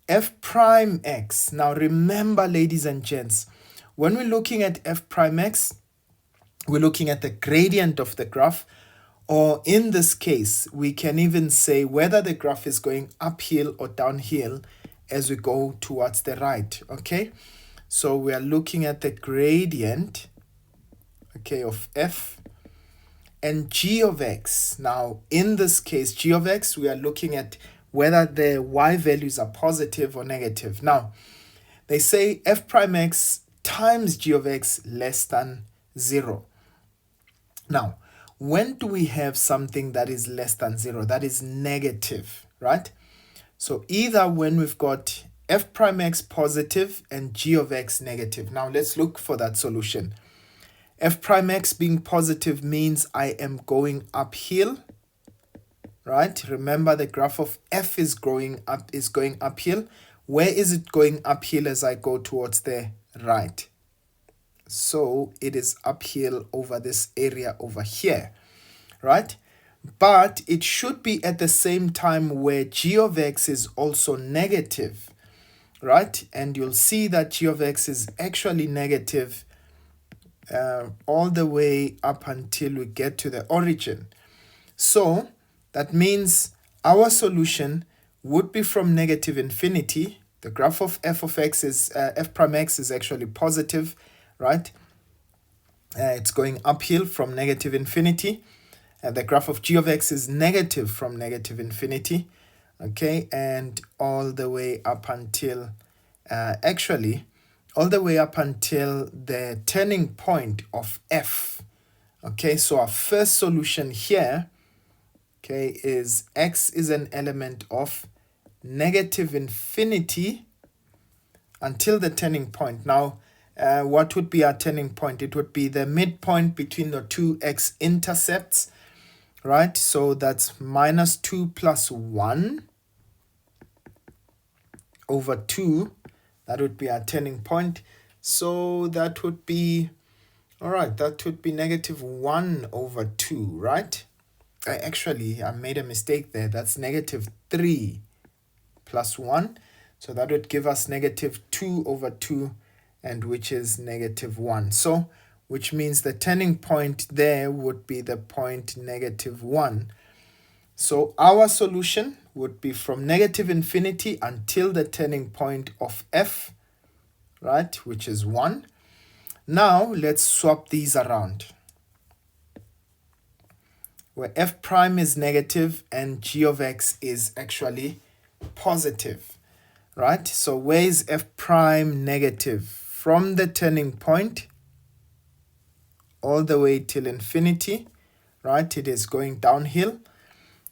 f prime x. Now remember, ladies and gents, when we're looking at f prime x, we're looking at the gradient of the graph, or in this case, we can even say whether the graph is going uphill or downhill as we go towards the right, okay? So we are looking at the gradient, okay, of f and g of x. Now, in this case, g of x, we are looking at whether the y values are positive or negative. Now, they say f prime x times g of x less than 0. Now, when do we have something that is less than 0, that is negative, right? So either when we've got f prime x positive and g of x negative. Now let's look for that solution. F prime x being positive means I am going uphill, right? Remember, the graph of f is going uphill. Where is it going uphill as I go towards the right? So it is uphill over this area over here, right? But it should be at the same time where g of x is also negative, right? And you'll see that g of x is actually negative all the way up until we get to the origin. So that means our solution would be from negative infinity. The graph of f of x is f prime x is actually positive, right? It's going uphill from negative infinity. The graph of g of x is negative from negative infinity, okay? And all the way up until, all the way up until the turning point of f, okay? So our first solution here, okay, is x is an element of negative infinity until the turning point. Now, what would be our turning point? It would be the midpoint between the two x-intercepts, right? So that's minus 2 plus 1 over 2. That would be our turning point. So that would be, all right, that would be negative 1 over 2, right? Actually, I made a mistake there. That's negative 3 plus 1. So that would give us negative 2 over 2, and which is negative 1. So, which means the turning point there would be the point negative 1. So our solution would be from negative infinity until the turning point of f, right, which is 1. Now let's swap these around, where f prime is negative and g of x is actually positive, right? So where is f prime negative? From the turning point all the way till infinity, right? It is going downhill,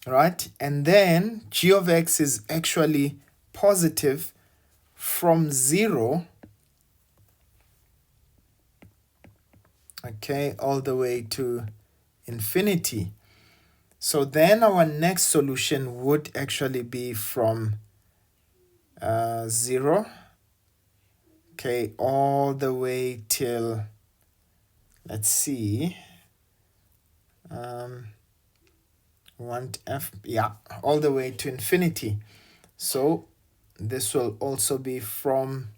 right? And then g of x is actually positive from 0, okay, all the way to infinity. So then our next solution would actually be from 0, okay, all the way till, let's see, want f, yeah, all the way to infinity. So this will also be from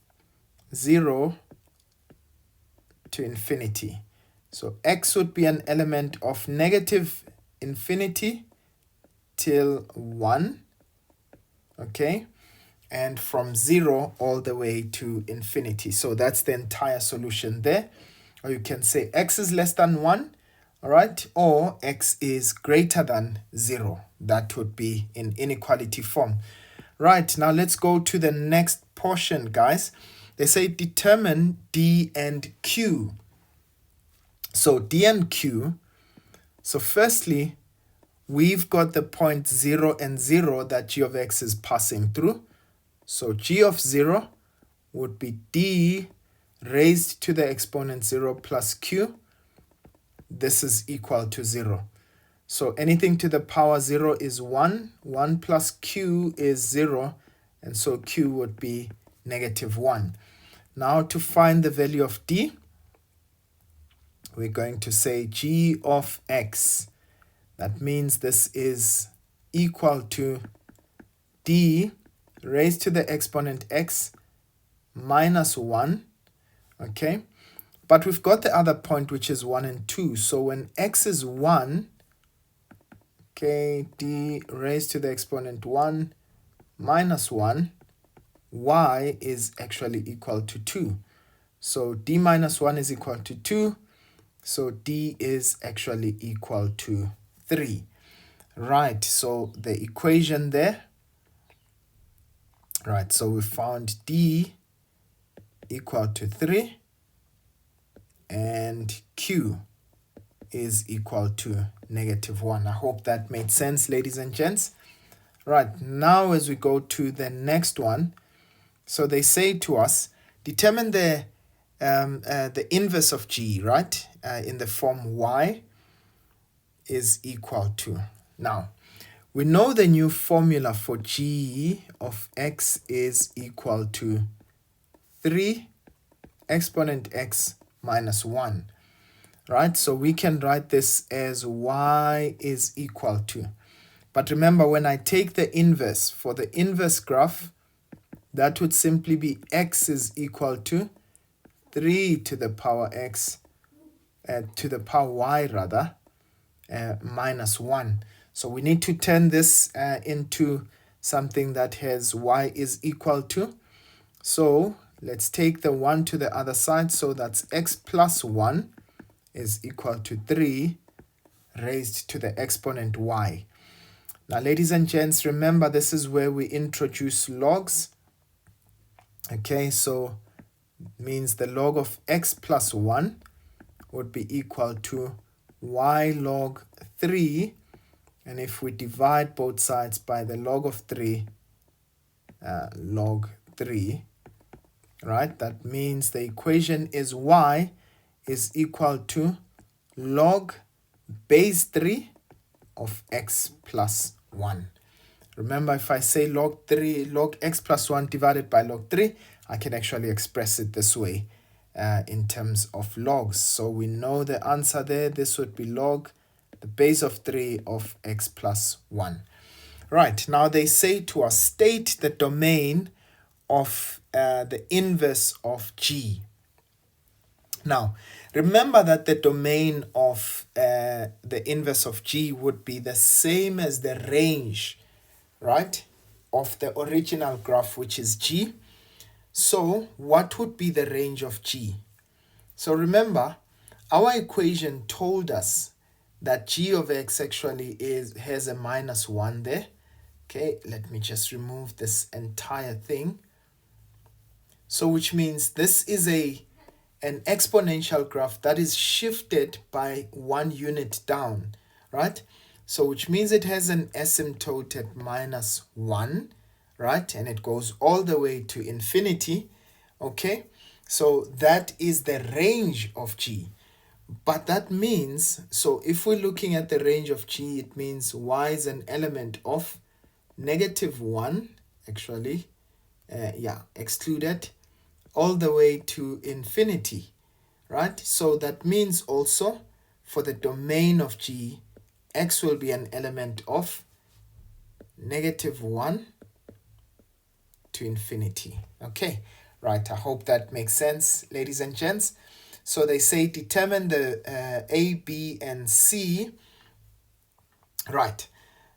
0 to infinity. So x would be an element of negative infinity till 1, okay, and from 0 all the way to infinity. So that's the entire solution there. Or you can say x is less than 1, all right, or x is greater than 0. That would be in inequality form. Right, now let's go to the next portion, guys. They say determine D and Q. So D and Q, so firstly, we've got the point 0 and 0 that g of x is passing through. So g of 0 would be d raised to the exponent 0 plus q. This is equal to 0. So anything to the power 0 is 1. 1 plus q is 0. And so q would be negative 1. Now to find the value of d, we're going to say g of x. That means this is equal to d raised to the exponent x minus 1, okay, But we've got the other point, which is 1 and 2. So when x is 1, okay, d raised to the exponent 1 minus 1, y is actually equal to 2. So d minus 1 is equal to 2. So d is actually equal to 3. Right, so the equation there. Right, so we found d equal to 3 and q is equal to -1. I hope that made sense, ladies and gents. Right, now as we go to the next one, so they say to us, determine the inverse of g, right, in the form y is equal to. Now, we know the new formula for g of x is equal to 3 exponent x minus 1, right? So we can write this as y is equal to. But remember, when I take the inverse, for the inverse graph, that would simply be x is equal to 3 to the power x, to the power y rather, minus 1. So we need to turn this into something that has y is equal to. So let's take the 1 to the other side. So that's x plus 1 is equal to 3 raised to the exponent y. Now, ladies and gents, remember this is where we introduce logs. Okay, so means the log of x plus 1 would be equal to y log 3. And if we divide both sides by the log of 3, log 3, right, that means the equation is y is equal to log base 3 of x plus 1. Remember, if I say log x plus 1 divided by log 3, I can actually express it this way in terms of logs. So we know the answer there. This would be log the base of 3 of x plus 1. Right, now they say to us, state the domain of the inverse of g. Now, remember that the domain of the inverse of g would be the same as the range, right, of the original graph, which is g. So what would be the range of g? So remember, our equation told us that g of x actually has a minus 1 there. Okay, let me just remove this entire thing. So which means this is an exponential graph that is shifted by 1 unit down, right? So which means it has an asymptote at minus 1, right? And it goes all the way to infinity, okay? So that is the range of g. But that means, so if we're looking at the range of g, it means y is an element of -1, actually, excluded, all the way to infinity, right? So that means also for the domain of g, x will be an element of -1 to infinity. Okay, right, I hope that makes sense, ladies and gents. So they say determine the a, b, and c. Right,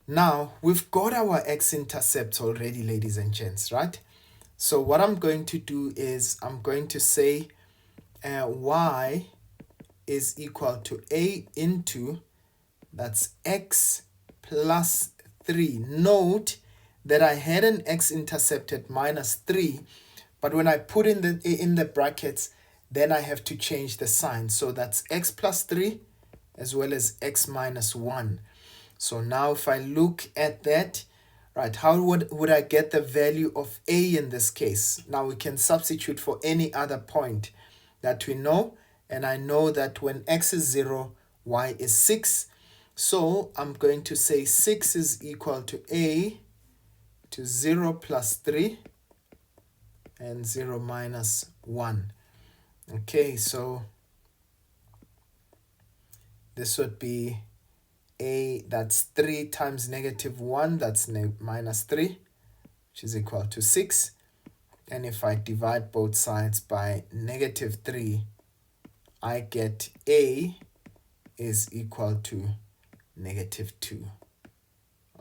now we've got our x-intercepts already, ladies and gents, right? So what I'm going to do is I'm going to say y is equal to a into, that's x plus 3. Note that I had an x-intercept at -3, but when I put in the brackets, then I have to change the sign. So that's x plus 3 as well as x minus 1. So now if I look at that, right, how would I get the value of a in this case? Now we can substitute for any other point that we know. And I know that when x is 0, y is 6. So I'm going to say 6 is equal to a to 0 plus 3 and 0 minus 1. Okay, so this would be a, that's 3 times -1, that's minus 3, which is equal to 6. And if I divide both sides by -3, I get a is equal to -2.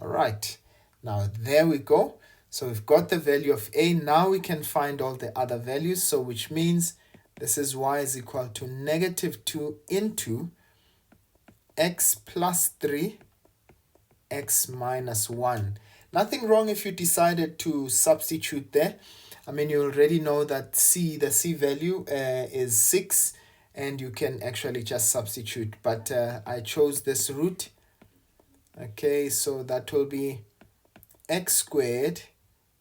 All right, now there we go. So we've got the value of a. Now we can find all the other values. So which means this is y is equal to -2 into x plus 3, x minus 1. Nothing wrong if you decided to substitute there. I mean, you already know that the c value is 6, and you can actually just substitute. But I chose this route. Okay, so that will be x squared,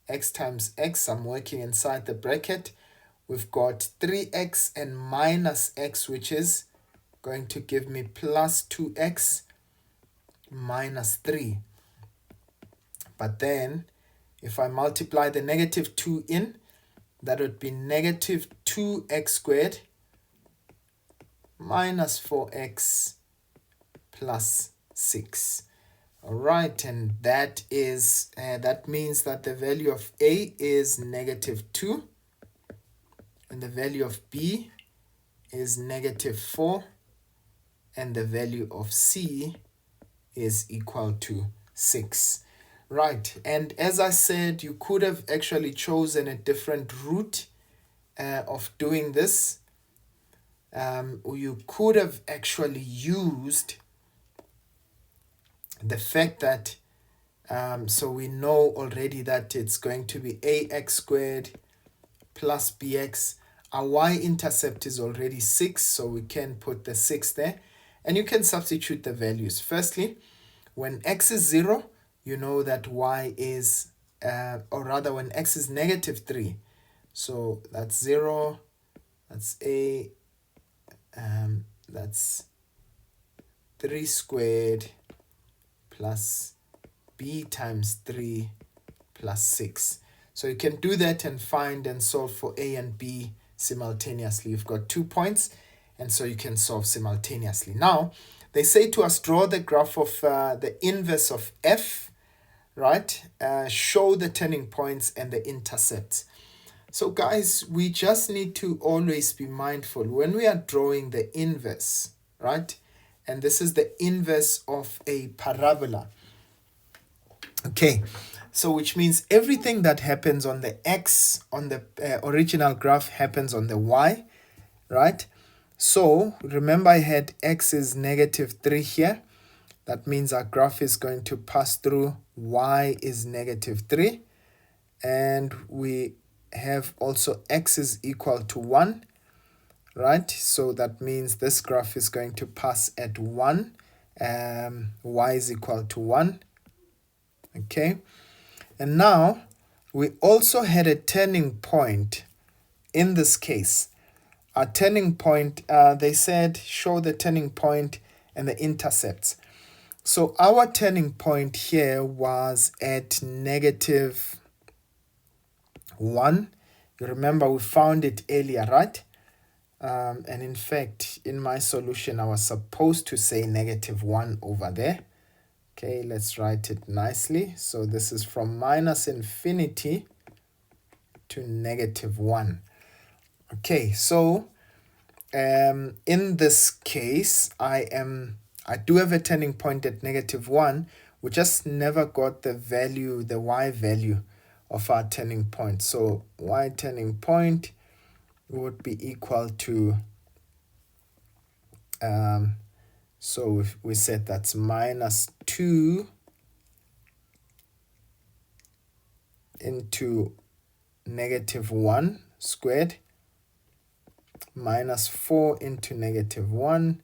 x times x, I'm working inside the bracket. We've got 3x and minus x, which is going to give me plus 2x minus 3. But then, if I multiply the -2 in, that would be -2x squared minus 4x plus 6. All right, and that is that means that the value of a is -2, and the value of b is -4, and the value of c is equal to 6. Right, and as I said, you could have actually chosen a different route of doing this. Or you could have actually used the fact that, so we know already that it's going to be ax squared plus bx. Our y-intercept is already 6, so we can put the 6 there. And you can substitute the values. Firstly, when x is 0, you know that y is, or rather when x is -3. So that's 0, that's a, that's 3 squared plus b times 3 plus 6. So you can do that and find and solve for a and b simultaneously. You've got 2 points, and so you can solve simultaneously. Now, they say to us, draw the graph of the inverse of f, right? Show the turning points and the intercepts. So guys, we just need to always be mindful when we are drawing the inverse, right? And this is the inverse of a parabola. Okay, so which means everything that happens on the x, on the original graph, happens on the y, right? So remember I had x is -3 here. That means our graph is going to pass through y is -3. And we have also x is equal to 1, right? So that means this graph is going to pass at 1. Y is equal to 1. Okay. And now we also had a turning point in this case. Our turning point, they said show the turning point and the intercepts. So our turning point here was at -1. You remember we found it earlier, right? And in fact, in my solution, I was supposed to say -1 over there. Okay, let's write it nicely. So this is from -infinity to -1. Okay, so in this case, I do have a turning point at -1. We just never got the value, the y value of our turning point. So y turning point would be equal to, so we said that's -2 into -1 squared minus 4 into -1,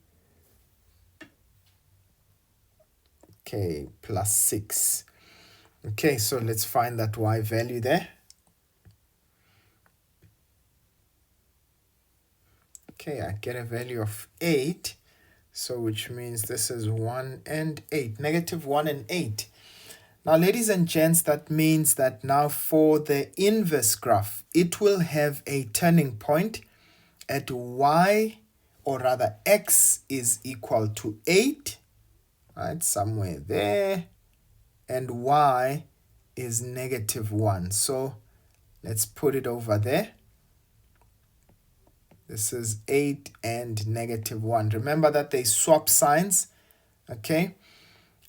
okay, plus 6. Okay, so let's find that y value there. Okay, I get a value of 8, so which means this is 1 and 8, -1 and 8. Now, ladies and gents, that means that now for the inverse graph, it will have a turning point at y, or rather x is equal to 8, right, somewhere there, and y is -1. So let's put it over there. This is 8 and negative 1. Remember that they swap signs, okay?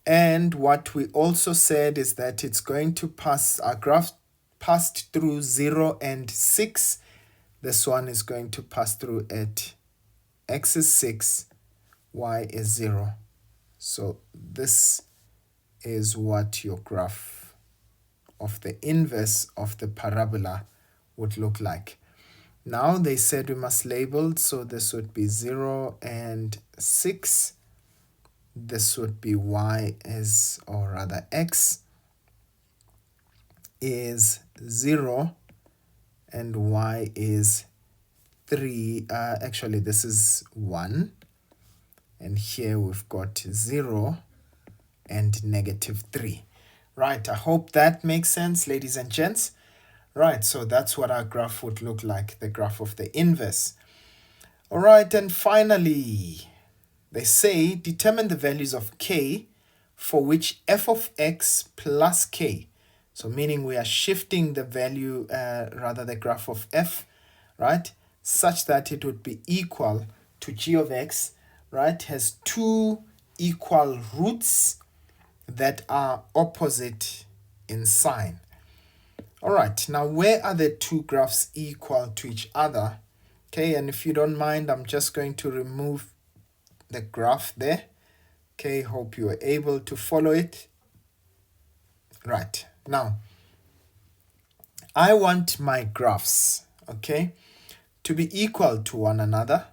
And what we also said is that it's going to pass, our graph passed through 0 and 6. This one is going to pass through at x is 6, y is 0. So this is what your graph of the inverse of the parabola would look like. Now they said we must label, so this would be 0 and 6. This would be y is, or rather x is 0 and y is 3. Actually, this is 1. And here we've got 0 and negative 3. Right, I hope that makes sense, ladies and gents. Right, so that's what our graph would look like, the graph of the inverse. All right, and finally, they say determine the values of k for which f of x plus k. So meaning we are shifting the value, the graph of f, right, such that it would be equal to g of x, right, has two equal roots that are opposite in sign. All right, now where are the two graphs equal to each other? Okay, and if you don't mind, I'm just going to remove the graph there. Okay, hope you are able to follow it. Right, now, I want my graphs, okay, to be equal to one another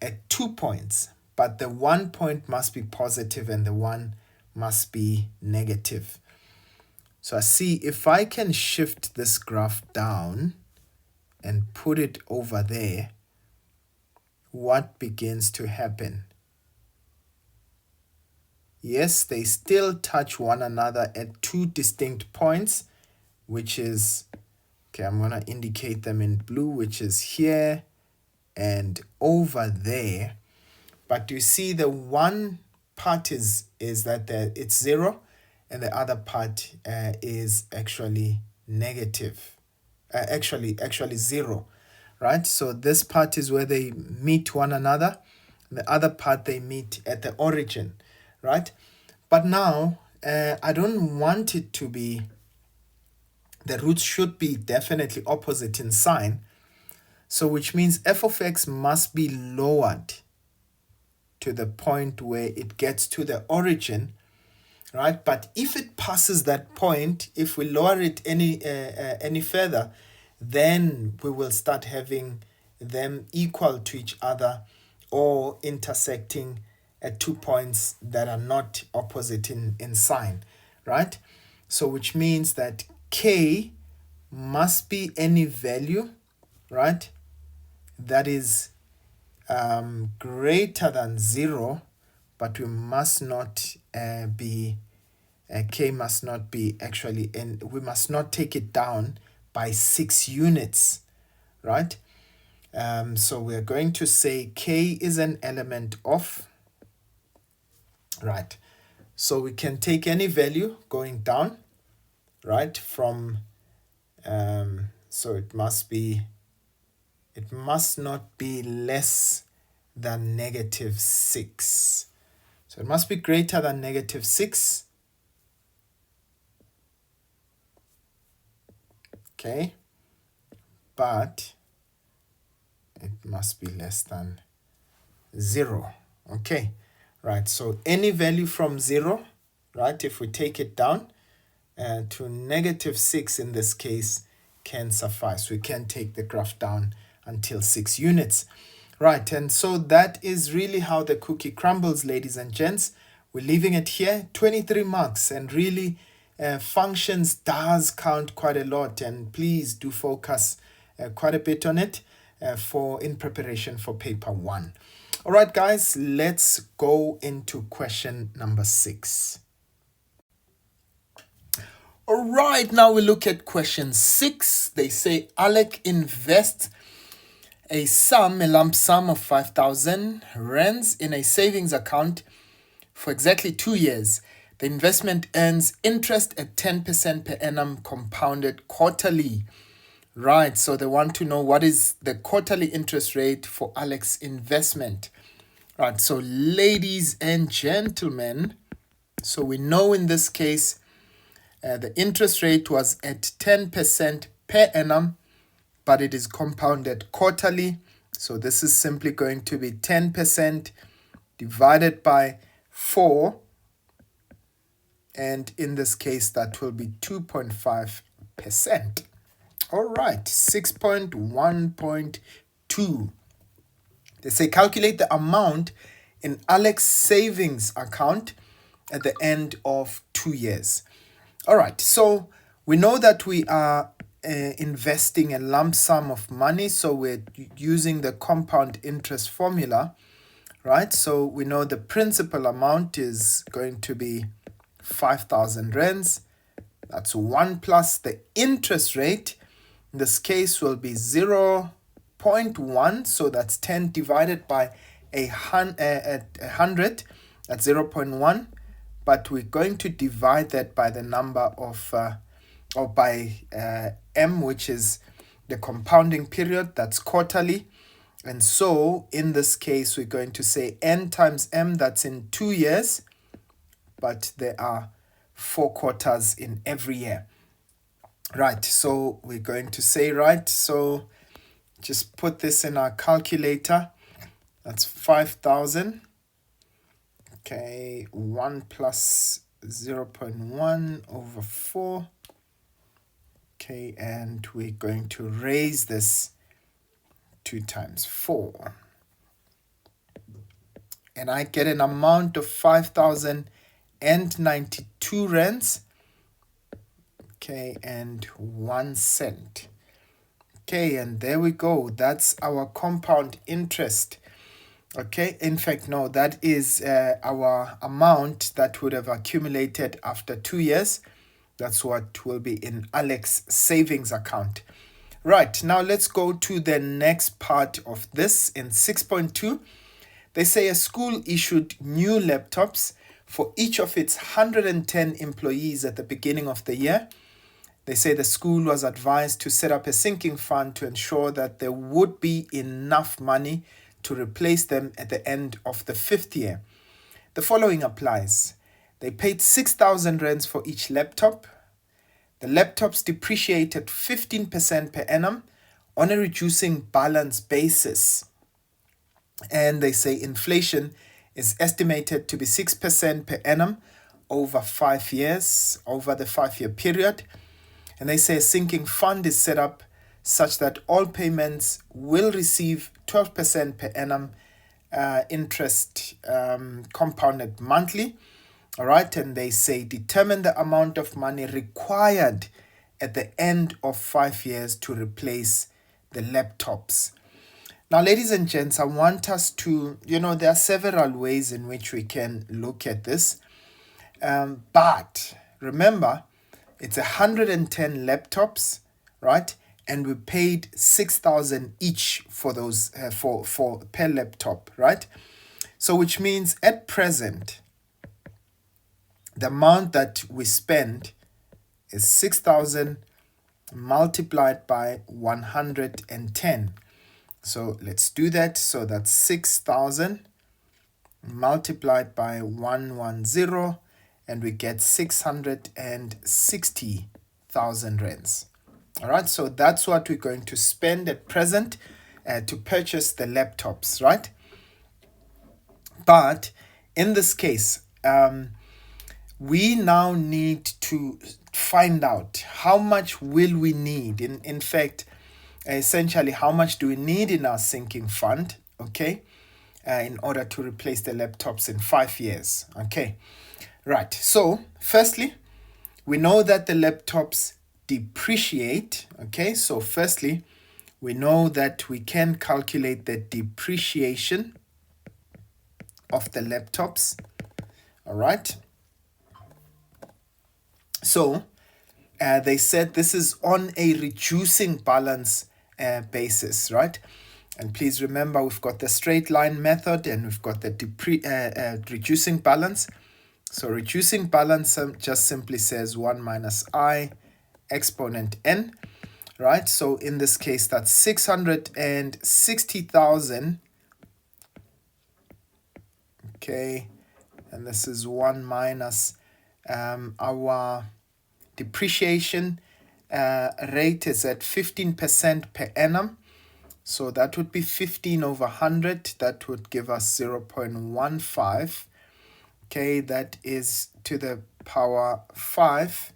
at 2 points, but the 1 point must be positive and the one must be negative. So I see if I can shift this graph down and put it over there, what begins to happen? Yes, they still touch one another at 2 distinct points, which is, okay, I'm going to indicate them in blue, which is here and over there. But you see the one part is that it's 0, and the other part is actually negative. Actually 0, right? So this part is where they meet one another. The other part they meet at the origin, right? But now I don't want it to be, the roots should be definitely opposite in sign. So which means f of x must be lowered to the point where it gets to the origin, right? But if it passes that point, if we lower it any further, then we will start having them equal to each other or intersecting at 2 points that are not opposite in sign, right? So which means that k must be any value, right, that is greater than 0, but we must not be, k must not be actually, and we must not take it down by 6 units, right? So we're going to say k is an element of, right, so we can take any value going down, right, from, so it must not be less than negative 6. So it must be greater than negative 6. Okay, but it must be less than 0. Okay, right, so any value from 0, right, if we take it down to negative 6 in this case can suffice. We can take the graph down until 6 units. Right, and so that is really how the cookie crumbles, ladies and gents. We're leaving it here, 23 marks, and really functions does count quite a lot, and please do focus quite a bit on it in preparation for paper 1. All right, guys, let's go into question number 6. All right, now we look at question 6. They say Alec invests a lump sum of 5,000 rands in a savings account for exactly 2 years. The investment earns interest at 10% per annum compounded quarterly. Right, so they want to know what is the quarterly interest rate for Alex investment. Right, so ladies and gentlemen, so we know in this case the interest rate was at 10% per annum, but it is compounded quarterly. So this is simply going to be 10% divided by 4. And in this case, that will be 2.5%. All right, 6.1.2. They say calculate the amount in Alex savings account at the end of 2 years. All right, so we know that we are investing a lump sum of money, so we're using the compound interest formula, right? So we know the principal amount is going to be 5,000 rands. That's 1 plus the interest rate. In this case will be 0.1, so that's 10 divided by 100, that's 0.1. But we're going to divide that by the number of, or by m, which is the compounding period, that's quarterly. And so in this case, we're going to say n times m, that's in 2 years, but there are 4 quarters in every year. Right, so we're going to say, right, so just put this in our calculator. That's 5,000. Okay, 1 plus 0.1 over 4. Okay, and we're going to raise this 2 times 4. And I get an amount of 5,092 rands. Okay, and 1 cent. Okay, and there we go. That's our compound interest. Okay, in fact, no, that is our amount that would have accumulated after 2 years. That's what will be in Alex savings account. Right, now let's go to the next part of this in 6.2. They say a school issued new laptops for each of its 110 employees at the beginning of the year. They say the school was advised to set up a sinking fund to ensure that there would be enough money to replace them at the end of the 5th year. The following applies. They paid 6,000 rands for each laptop. The laptops depreciated 15% per annum on a reducing balance basis. And they say inflation is estimated to be 6% per annum over 5 years, over the 5-year period. And they say a sinking fund is set up such that all payments will receive 12% per annum interest compounded monthly. All right, and they say determine the amount of money required at the end of 5 years to replace the laptops. Now, ladies and gents, I want us to, there are several ways in which we can look at this. But remember, it's 110 laptops, right? And we paid 6,000 each for those for per laptop, right? So which means at present, the amount that we spend is 6,000 multiplied by 110. So let's do that. So that's 6,000 multiplied by 110. And we get 660,000 rands. All right, so that's what we're going to spend at present to purchase the laptops, right? But in this case, we now need to find out how much will we need. In fact, essentially, how much do we need in our sinking fund, okay, in order to replace the laptops in 5 years, okay? Right, so firstly, we know that the laptops depreciate, okay? So firstly, we know that we can calculate the depreciation of the laptops, all right? So they said this is on a reducing balance basis, right? And please remember, we've got the straight line method and we've got the reducing balance. So reducing balance just simply says 1 minus I exponent n. right? So in this case, that's 660,000. Okay, and this is 1 minus our depreciation rate is at 15% per annum. So that would be 15 over 100. That would give us 0.15. Okay, that is to the power 5.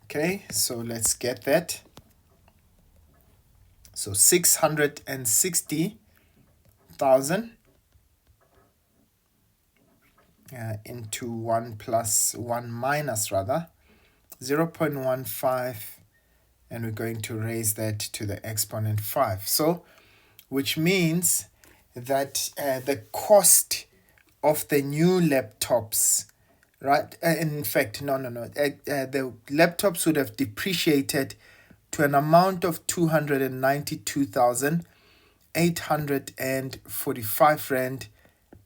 Okay, so let's get that. So 660,000 into 1 plus 1 minus rather 0.15, and we're going to raise that to the exponent 5. So which means that the cost of the new laptops, right? In fact, no. The laptops would have depreciated to an amount of 292,845 rand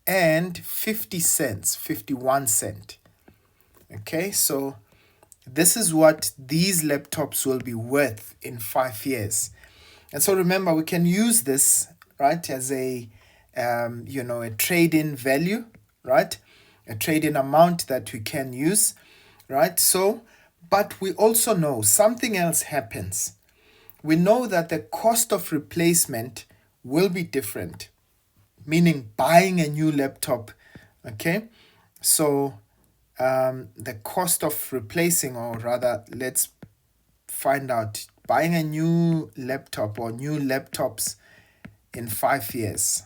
and 50 cents, 51 cent. Okay, so this is what these laptops will be worth in 5 years. And so remember, we can use this, right, as a a trade-in value, right? A trade-in amount that we can use, right? So, but we also know something else happens. We know that the cost of replacement will be different, meaning buying a new laptop, okay? So the cost of replacing, or rather, let's find out, buying a new laptop or new laptops in 5 years.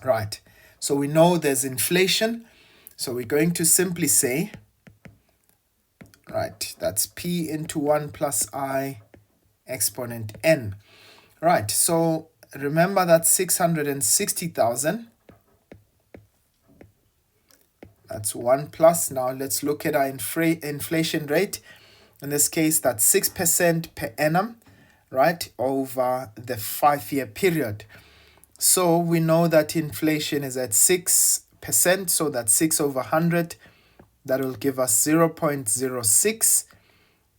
Right, so we know there's inflation, so we're going to simply say, right, that's P into 1 plus I exponent n. Right, so remember that 660,000. That's 1 plus. Now let's look at our inflation rate. In this case, that's 6% per annum, right, over the 5-year period. So we know that inflation is at 6%, so that's 6 over 100. That will give us 0.06,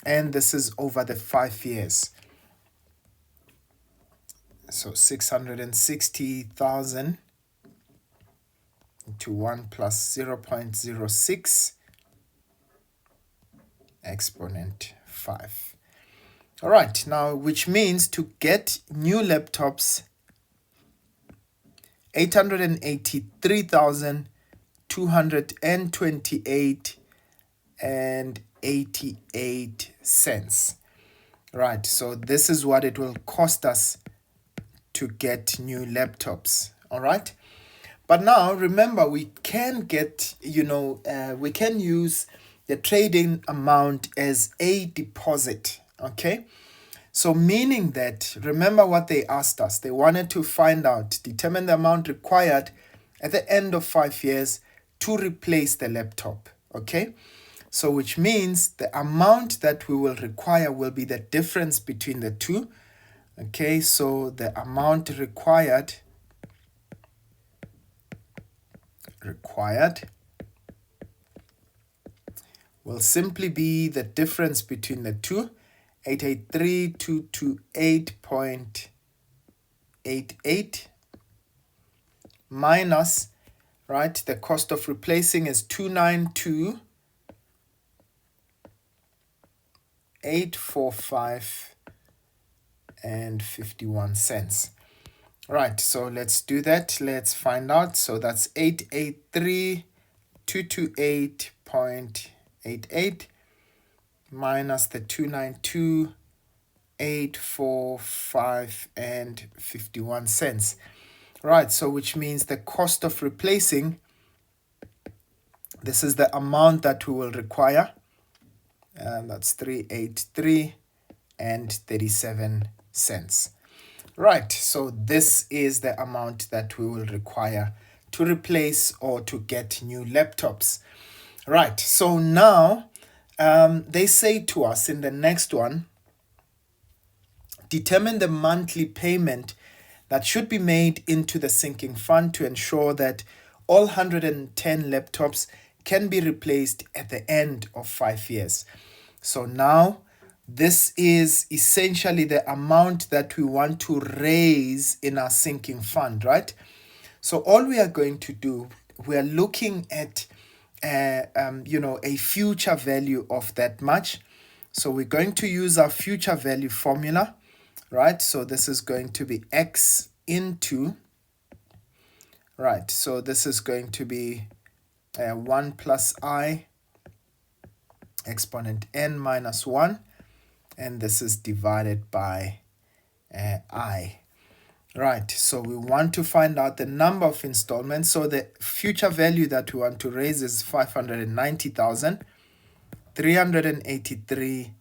and this is over the 5 years. So 660,000 into 1 plus 0.06 exponent 5. All right, now which means to get new laptops, 883,228 and 88 cents. Right, so this is what it will cost us to get new laptops. All right, but now remember, we can get, we can use the trading amount as a deposit. Okay, so meaning that, remember what they asked us. They wanted to find out, determine the amount required at the end of 5 years to replace the laptop. Okay, so which means the amount that we will require will be the difference between the two. Okay, so the amount required will simply be the difference between the two, 883,228.88 minus, right, the cost of replacing is 292,845 and 51 cents. Right, so let's do that. Let's find out. So that's 883,228.88 minus the 292,845 and 51 cents. Right, so which means the cost of replacing, this is the amount that we will require, and that's 383 and 37 cents. Right, so this is the amount that we will require to replace or to get new laptops. Right, so now they say to us in the next one, determine the monthly payment that should be made into the sinking fund to ensure that all 110 laptops can be replaced at the end of 5 years. So now this is essentially the amount that we want to raise in our sinking fund, right? So all we are going to do, we are looking at a future value of that much. So we're going to use our future value formula, right? So this is going to be x into, right? So this is going to be 1 plus I exponent n minus 1, and this is divided by I. Right, so we want to find out the number of installments. So the future value that we want to raise is 590,383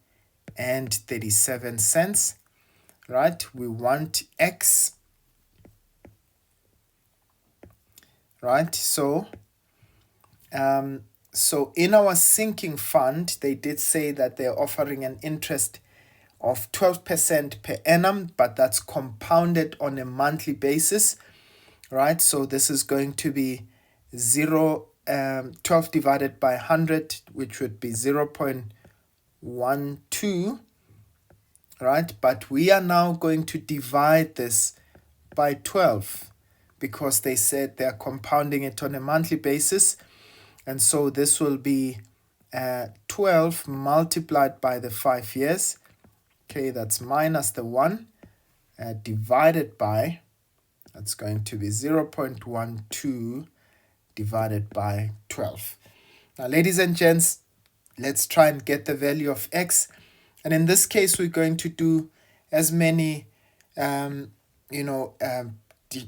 and 37 cents. Right, we want x. Right, so in our sinking fund, they did say that they're offering an interest of 12% per annum, but that's compounded on a monthly basis, right? So this is going to be 12 divided by 100, which would be 0.12, right? But we are now going to divide this by 12 because they said they're compounding it on a monthly basis. And so this will be 12 multiplied by the 5 years. Okay, that's minus the 1 divided by, that's going to be 0.12 divided by 12. Now, ladies and gents, let's try and get the value of x. And in this case, we're going to do as many,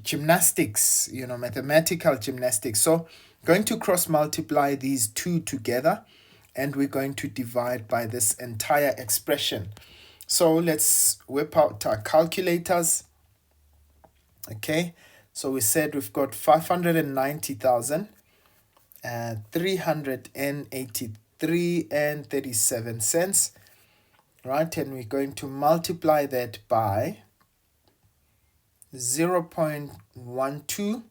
gymnastics, mathematical gymnastics. So going to cross multiply these two together, and we're going to divide by this entire expression. So let's whip out our calculators. Okay, so we said we've got 590,383 and 37 cents, right? And we're going to multiply that by 0.12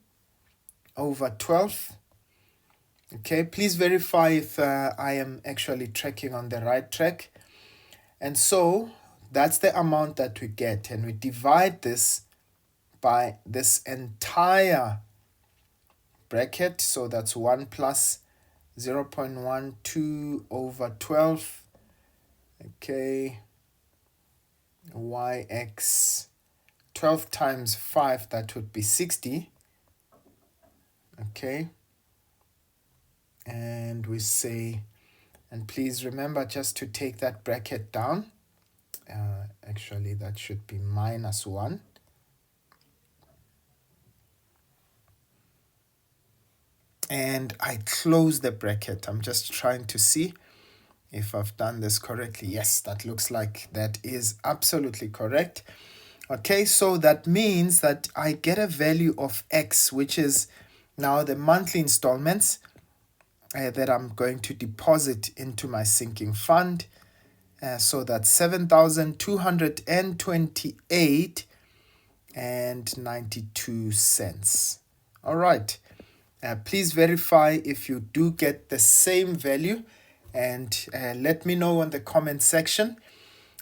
over 12. Okay, please verify if I am actually tracking on the right track. And so that's the amount that we get, and we divide this by this entire bracket. So that's 1 plus 0.12 over 12. Okay, yx 12 times 5, that would be 60. Okay, and we say, and please remember just to take that bracket down. Actually, that should be minus 1. And I close the bracket. I'm just trying to see if I've done this correctly. Yes, that looks like that is absolutely correct. Okay, so that means that I get a value of x, which is now the monthly installments that I'm going to deposit into my sinking fund. So that's 7,228 and 92 cents. All right. Please verify if you do get the same value, and let me know in the comment section.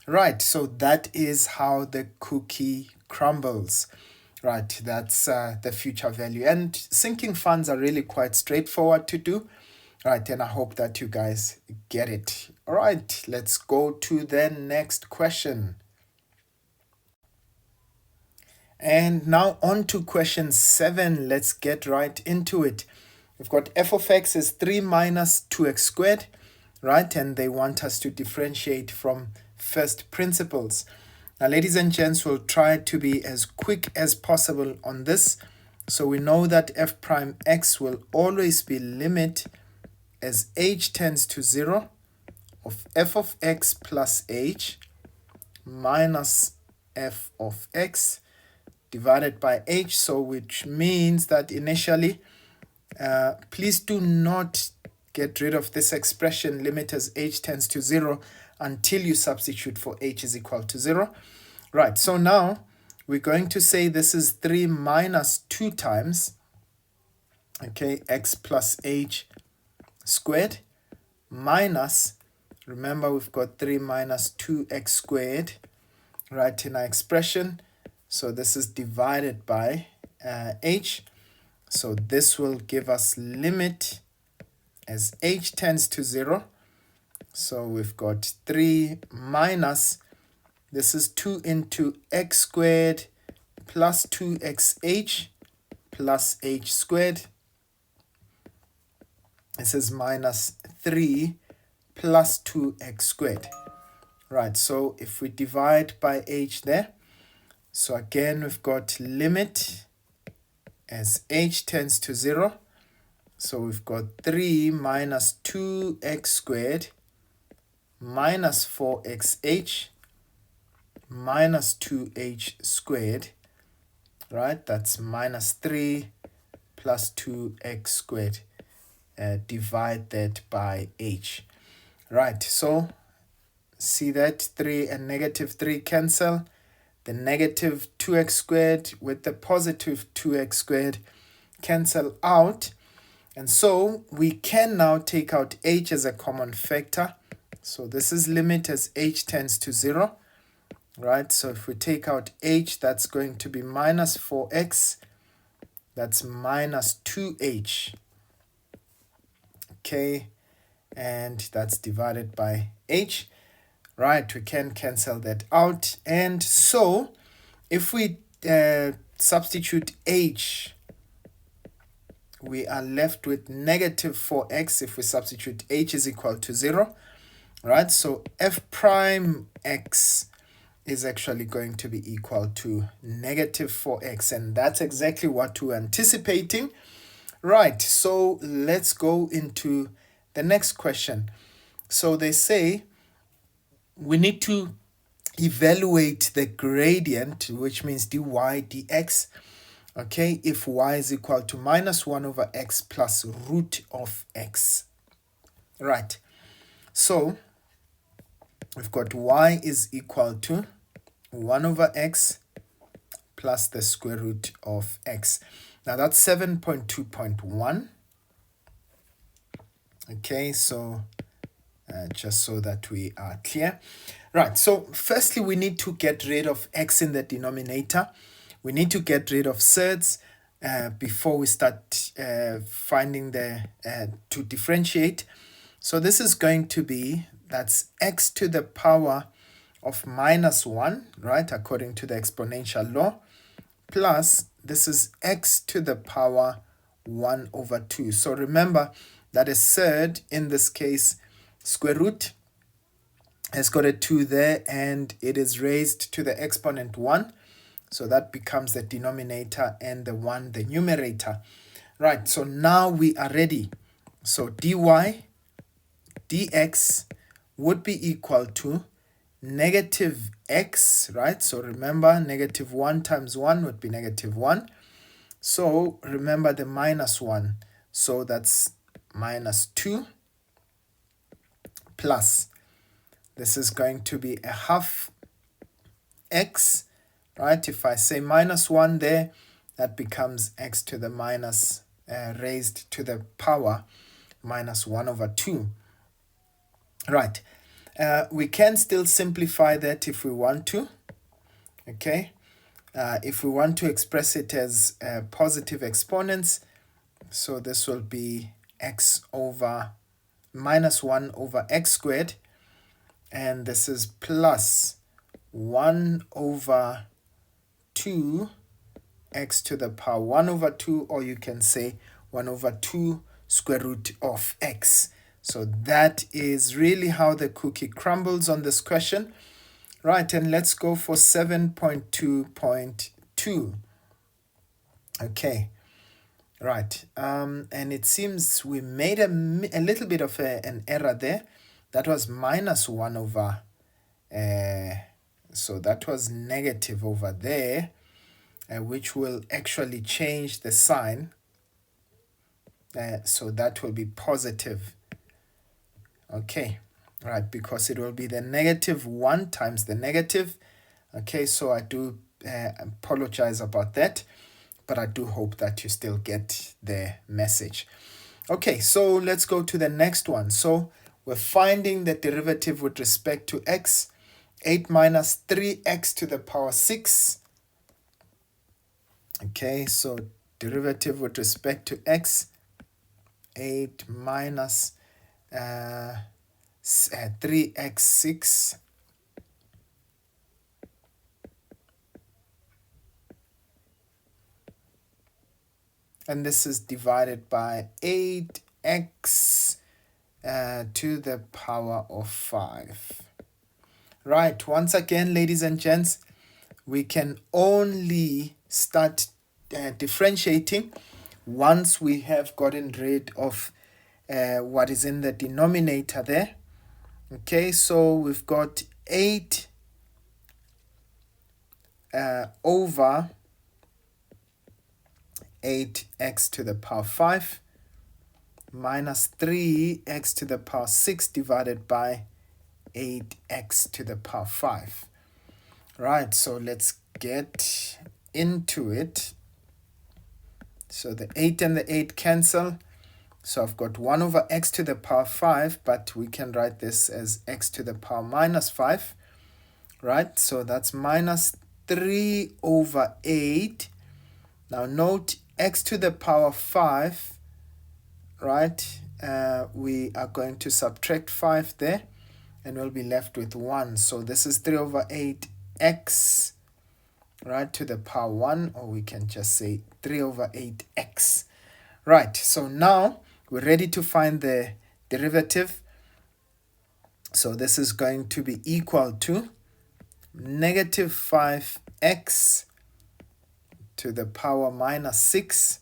Right, so that is how the cookie crumbles. Right, that's the future value. And sinking funds are really quite straightforward to do. Right, and I hope that you guys get it. All right, let's go to the next question. And now on to question 7. Let's get right into it. We've got f of x is 3 minus 2x squared, right? And they want us to differentiate from first principles. Now, ladies and gents, we'll try to be as quick as possible on this. So we know that f prime x will always be limit as h tends to 0 of f of x plus h minus f of x divided by h. So which means that initially, please do not get rid of this expression limit as h tends to 0 until you substitute for h is equal to 0. Right, so now we're going to say this is 3 minus 2 times, okay, x plus h squared minus Remember, we've got 3 minus 2x squared right in our expression. So this is divided by h. So this will give us limit as h tends to 0. So we've got 3 minus, this is 2 into x squared plus 2xh plus h squared. This is minus 3 plus 2x squared. Right, so if we divide by h there, so again we've got limit as h tends to 0. So we've got 3 minus 2x squared minus 4xh minus 2h squared, right? That's minus 3 plus 2x squared. Divide that by h. Right, so see that 3 and negative 3 cancel. The negative 2x squared with the positive 2x squared cancel out. And so we can now take out h as a common factor. So this is limit as h tends to 0. Right, so if we take out h, that's going to be minus 4x. That's minus 2h. Okay, and that's divided by h. Right, we can cancel that out. And so if we substitute h, we are left with negative 4x if we substitute h is equal to 0. Right, so f prime x is actually going to be equal to negative 4x, and that's exactly what we're anticipating. Right, so let's go into the next question. So they say we need to evaluate the gradient, which means dy dx, okay, if y is equal to minus 1 over x plus root of x. Right, so we've got y is equal to 1 over x plus the square root of x. Now that's 7.2.1. Okay, so just so that we are clear. Right, so firstly we need to get rid of x in the denominator. We need to get rid of surds before we start finding the to differentiate. So this is going to be, that's x to the power of minus 1, right, according to the exponential law, plus this is x to the power 1 over 2. So remember that a surd, in this case, square root, has got a 2 there, and it is raised to the exponent 1. So that becomes the denominator, and the 1 the numerator. Right, so now we are ready. So dy dx would be equal to negative x, right? So remember, negative 1 times 1 would be negative 1. So remember the minus 1. So that's minus 2 plus, this is going to be a half x, right? If I say minus 1 there, that becomes x to the minus raised to the power minus 1 over 2. Right. We can still simplify that if we want to. Okay. If we want to express it as positive exponents, so this will be x over minus 1 over x squared, and this is plus 1 over 2 x to the power 1 over 2, or you can say 1 over 2 square root of x. So that is really how the cookie crumbles on this question. Right, and let's go for 7.2.2. Okay, right, and it seems we made a little bit of an error there. That was minus 1 over, so that was negative over there, which will actually change the sign. So that will be positive. Okay, right, because it will be the negative 1 times the negative. Okay, so I do apologize about that, but I do hope that you still get the message. Okay, so let's go to the next one. So we're finding the derivative with respect to x. 8 minus 3x to the power 6. Okay, so derivative with respect to x, 8 minus 3x6 and this is divided by 8x to the power of 5. Right, once again, ladies and gents, we can only start differentiating once we have gotten rid of what is in the denominator there. Okay, so we've got 8 over 8x to the power 5 minus 3x to the power 6 divided by 8x to the power 5. Right, so let's get into it. So the 8 and the 8 cancel. So I've got 1 over x to the power 5, but we can write this as x to the power minus 5. Right, so that's minus 3 over 8. Now note x to the power 5, right, we are going to subtract 5 there, and we'll be left with 1. So this is 3 over 8x, right, to the power 1, or we can just say 3 over 8x. Right, so now we're ready to find the derivative. So this is going to be equal to negative 5x to the power minus 6,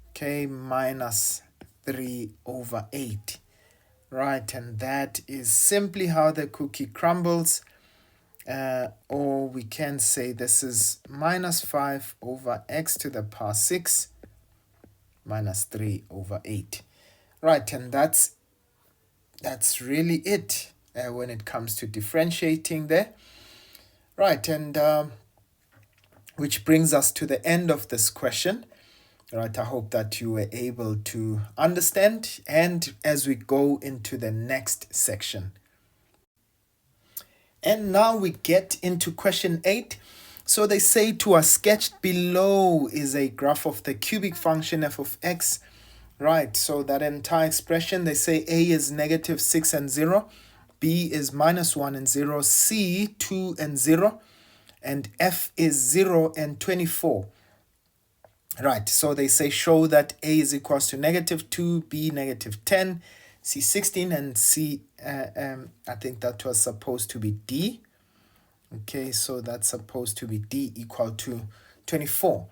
okay, minus 3 over 8. Right, and that is simply how the cookie crumbles. Or we can say this is minus 5 over x to the power 6 minus 3 over 8. Right, and that's really it when it comes to differentiating there. Right, and which brings us to the end of this question. Right, I hope that you were able to understand, and as we go into the next section. And now we get into question 8. So they say to us, sketched below is a graph of the cubic function f of x. Right, so that entire expression, they say a is negative 6 and 0, b is minus 1 and 0, c 2 and 0, and f is 0 and 24. Right, so they say show that a is equals to negative 2, b negative 10, c 16, and c, I think that was supposed to be d. Okay, so that's supposed to be d equal to 24.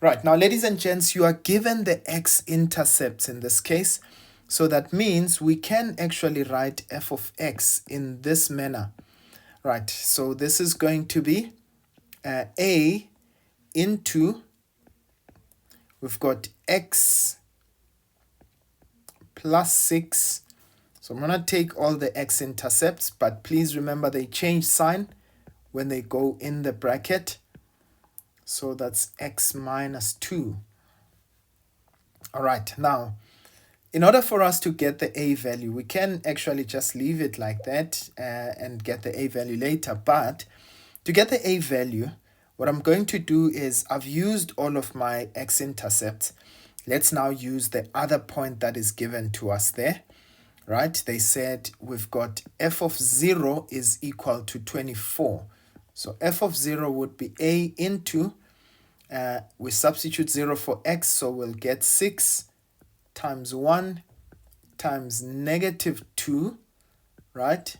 Right, now ladies and gents, you are given the x-intercepts in this case. So that means we can actually write f of x in this manner. Right, so this is going to be a into, we've got x plus 6. So I'm going to take all the x-intercepts, but please remember they change sign when they go in the bracket. So that's x minus 2. All right, now, in order for us to get the a value, we can actually just leave it like that and get the a value later. But to get the a value, what I'm going to do is I've used all of my x-intercepts. Let's now use the other point that is given to us there. Right, they said we've got f of 0 is equal to 24. So f of 0 would be a into, we substitute 0 for x, so we'll get 6 times 1 times negative 2, right?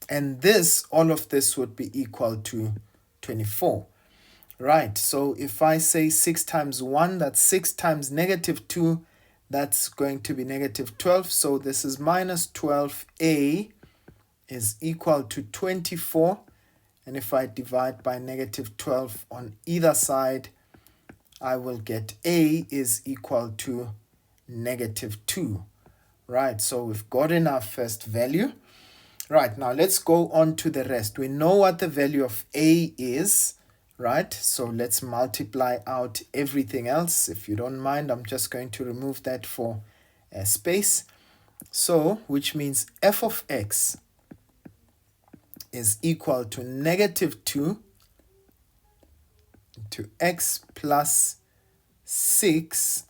And this, all of this would be equal to 24. Right, so if I say 6 times 1, that's 6 times negative 2, that's going to be negative 12. So this is minus 12a is equal to 24. And if I divide by negative 12 on either side, I will get a is equal to negative 2. Right, so we've gotten our first value. Right, now let's go on to the rest. We know what the value of a is. Right, so let's multiply out everything else. If you don't mind, I'm just going to remove that for space. So, which means f of x is equal to negative 2 to x plus 6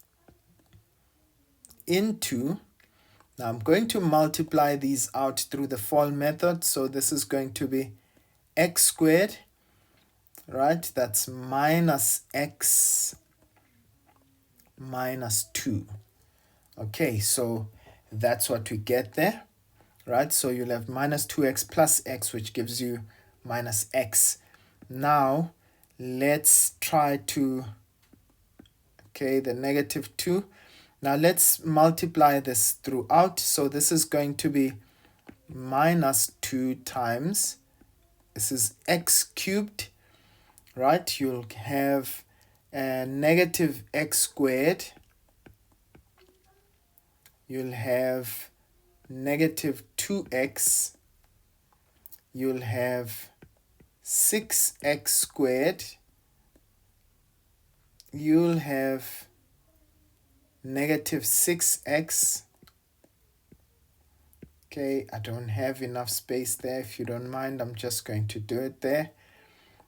into, now I'm going to multiply these out through the FOIL method. So this is going to be x squared, right? That's minus x minus 2. Okay, so that's what we get there, right? So you'll have minus 2x plus x, which gives you minus x. Now, let's try to, okay, the negative 2. Now, let's multiply this throughout. So this is going to be minus 2 times, this is x cubed, right? You'll have negative x squared. You'll have negative 2x. You'll have 6x squared. You'll have negative 6x. Okay, I don't have enough space there. If you don't mind, I'm just going to do it there.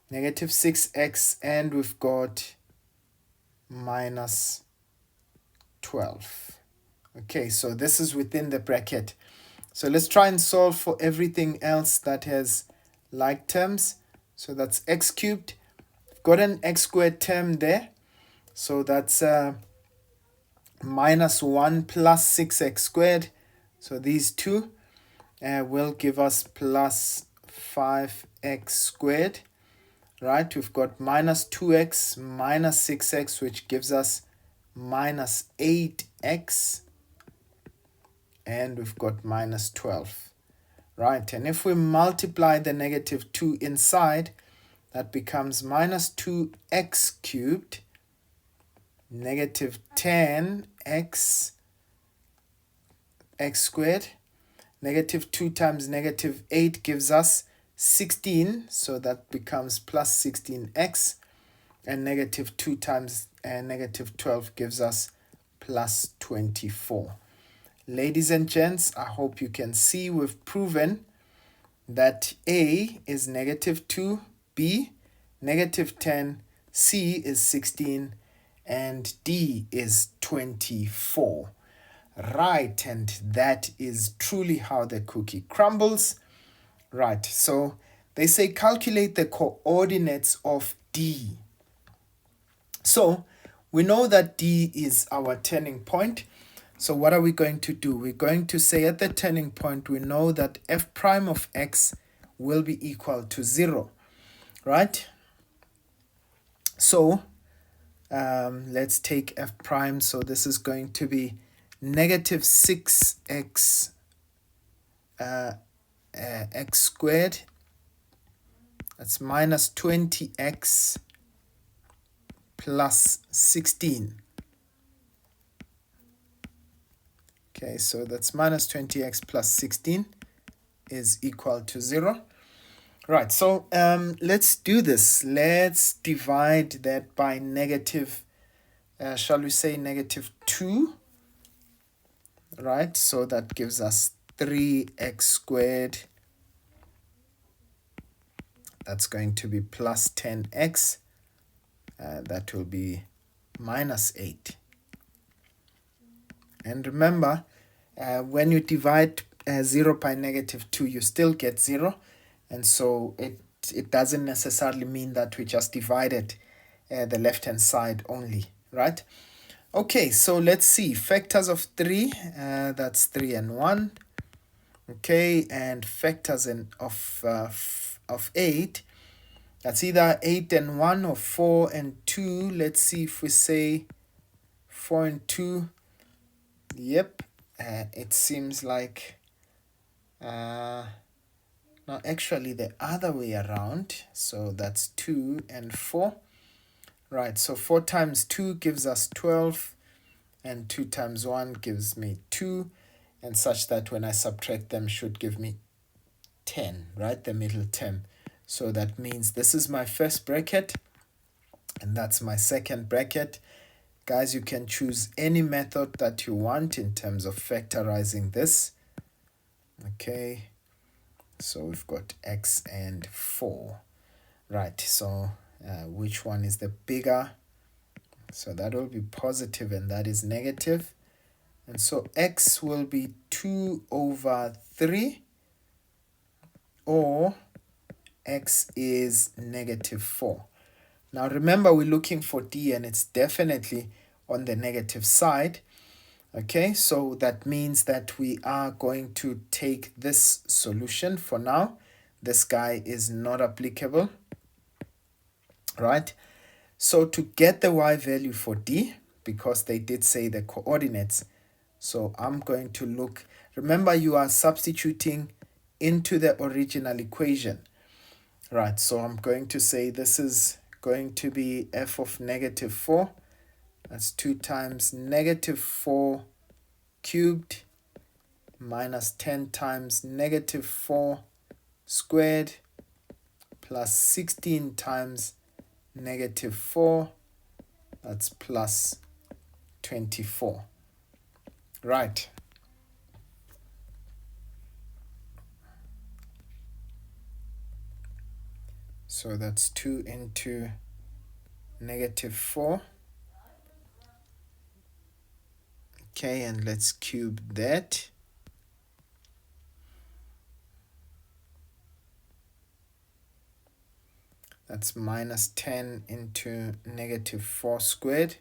Negative 6x, and we've got minus 12. Okay, so this is within the bracket. So let's try and solve for everything else that has like terms. So that's x cubed. We've got an x squared term there. So that's minus 1 plus 6x squared. So these two will give us plus 5x squared. Right, we've got minus 2x minus 6x, which gives us minus 8x. And we've got minus 12. Right, and if we multiply the negative 2 inside, that becomes minus 2x cubed, negative 10x x squared. Negative 2 times negative 8 gives us 16, so that becomes plus 16x. And negative 2 times negative 12 gives us plus 24. Ladies and gents, I hope you can see we've proven that A is negative 2, B negative 10, C is 16, and D is 24. Right, and that is truly how the cookie crumbles. Right, so they say calculate the coordinates of D. So we know that D is our turning point. So what are we going to do? We're going to say at the turning point, we know that f prime of x will be equal to 0, right? So let's take f prime. So this is going to be negative 6x x squared. That's minus 20x plus 16. Okay, so that's minus 20x plus 16 is equal to 0. Right, so let's do this. Let's divide that by negative, shall we say negative 2? Right, so that gives us 3x squared. That's going to be plus 10x. That will be minus 8. And remember, when you divide 0 by negative 2, you still get 0. And so it doesn't necessarily mean that we just divided the left-hand side only, right? Okay, so let's see. Factors of 3, that's 3 and 1. Okay, and factors of 8, that's either 8 and 1 or 4 and 2. Let's see if we say 4 and 2. Yep, it seems like, no, actually the other way around. So that's 2 and 4. Right, so 4 times 2 gives us 12, and 2 times 1 gives me 2, and such that when I subtract them should give me 10, right, the middle term. So that means this is my first bracket, and that's my second bracket. Guys, you can choose any method that you want in terms of factorizing this. Okay, so we've got x and 4. Right, so which one is the bigger? So that will be positive and that is negative. And so x will be 2 over 3, or x is negative 4. Now remember, we're looking for d and it's definitely on the negative side. Okay, so that means that we are going to take this solution for now. This guy is not applicable, right? So to get the y value for d, because they did say the coordinates, so I'm going to look, remember you are substituting into the original equation, right? So I'm going to say this is going to be f of negative 4. That's 2 times negative 4 cubed minus 10 times negative 4 squared plus 16 times negative 4. That's plus 24. Right. So that's 2 into negative 4. Okay, and let's cube that. That's minus 10 into negative 4 squared.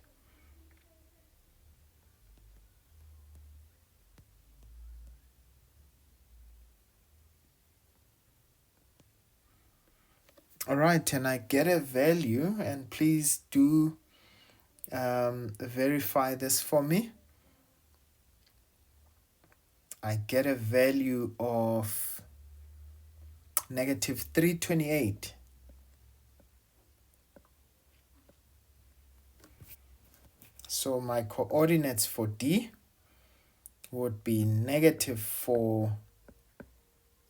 All right, and I get a value, and please do verify this for me. I get a value of negative 328. So my coordinates for D would be negative 4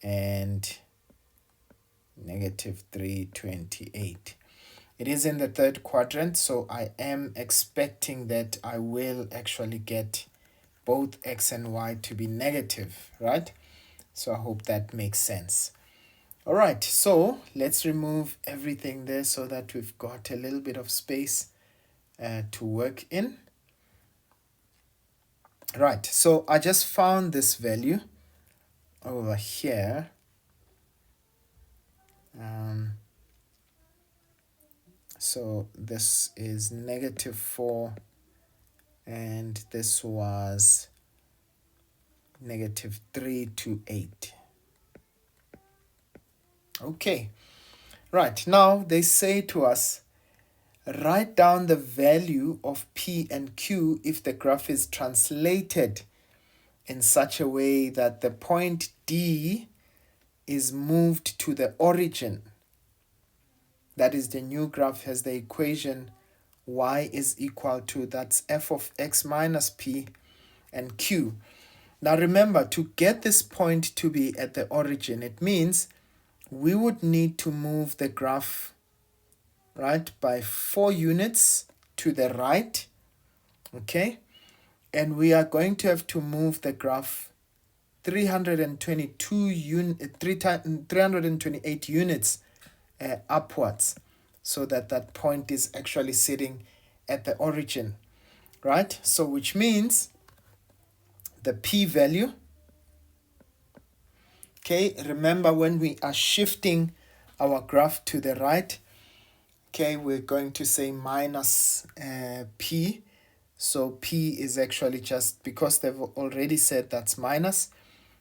and negative 328. It is in the third quadrant, so I am expecting that I will actually get both x and y to be negative, right? So I hope that makes sense. All right, so let's remove everything there so that we've got a little bit of space to work in. Right, so I just found this value over here. So this is negative 4 and this was negative 328. Okay, right, now they say to us, write down the value of P and Q if the graph is translated in such a way that the point D is moved to the origin. That is, the new graph has the equation y is equal to, that's f of x minus p and q. Now remember, to get this point to be at the origin, it means we would need to move the graph, right, by 4 units to the right, okay? And we are going to have to move the graph 328 units upwards, so that that point is actually sitting at the origin, right? So which means the p value, okay, remember when we are shifting our graph to the right, okay, we're going to say minus p. So p is actually just, because they've already said that's minus,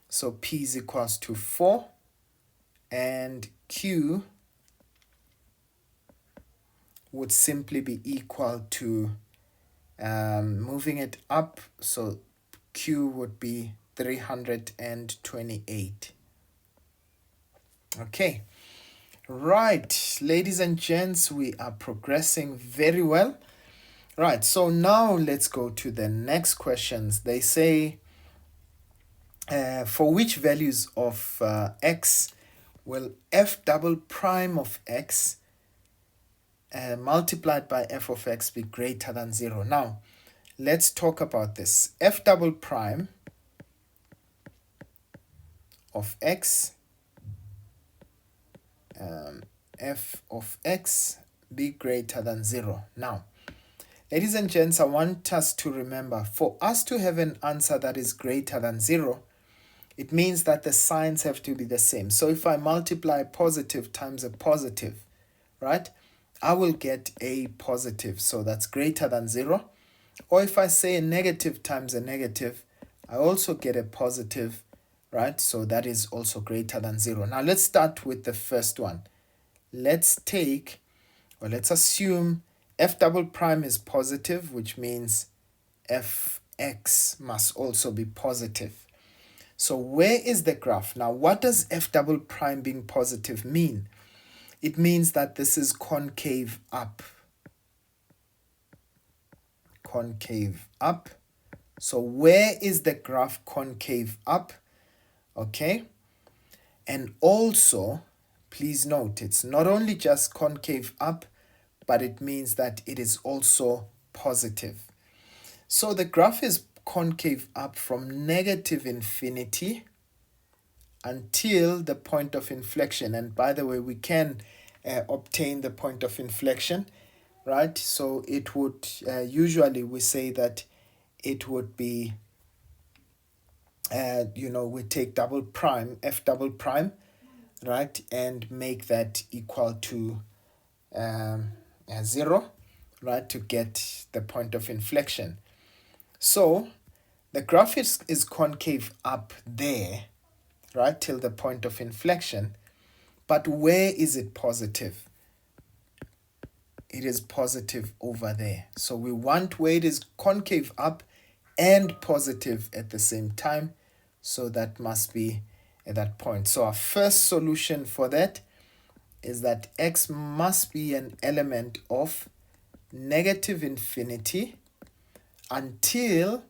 so p is equals to 4, and q would simply be equal to, moving it up, so q would be 328. Okay, right, ladies and gents, we are progressing very well. Right, so now let's go to the next questions. They say, for which values of x will f double prime of x multiplied by f of x be greater than 0. Now, let's talk about this. F double prime of x, f of x be greater than 0. Now, ladies and gents, I want us to remember, for us to have an answer that is greater than 0, it means that the signs have to be the same. So if I multiply positive times a positive, right, I will get a positive, so that's greater than 0. Or if I say a negative times a negative, I also get a positive, right? So that is also greater than 0. Now let's start with the first one. Let's assume f double prime is positive, which means fx must also be positive. So where is the graph? Now, what does f double prime being positive mean? It means that this is concave up. Concave up. So where is the graph concave up? Okay. And also, please note, it's not only just concave up, but it means that it is also positive. So the graph is concave up from negative infinity until the point of inflection. And by the way, we can obtain the point of inflection, right? So it would, usually we say that it would be, we take double prime, f double prime, right? And make that equal to 0, right? To get the point of inflection. So the graph is concave up there, right, till the point of inflection. But where is it positive? It is positive over there. So we want where it is concave up and positive at the same time. So that must be at that point. So our first solution for that is that x must be an element of negative infinity until,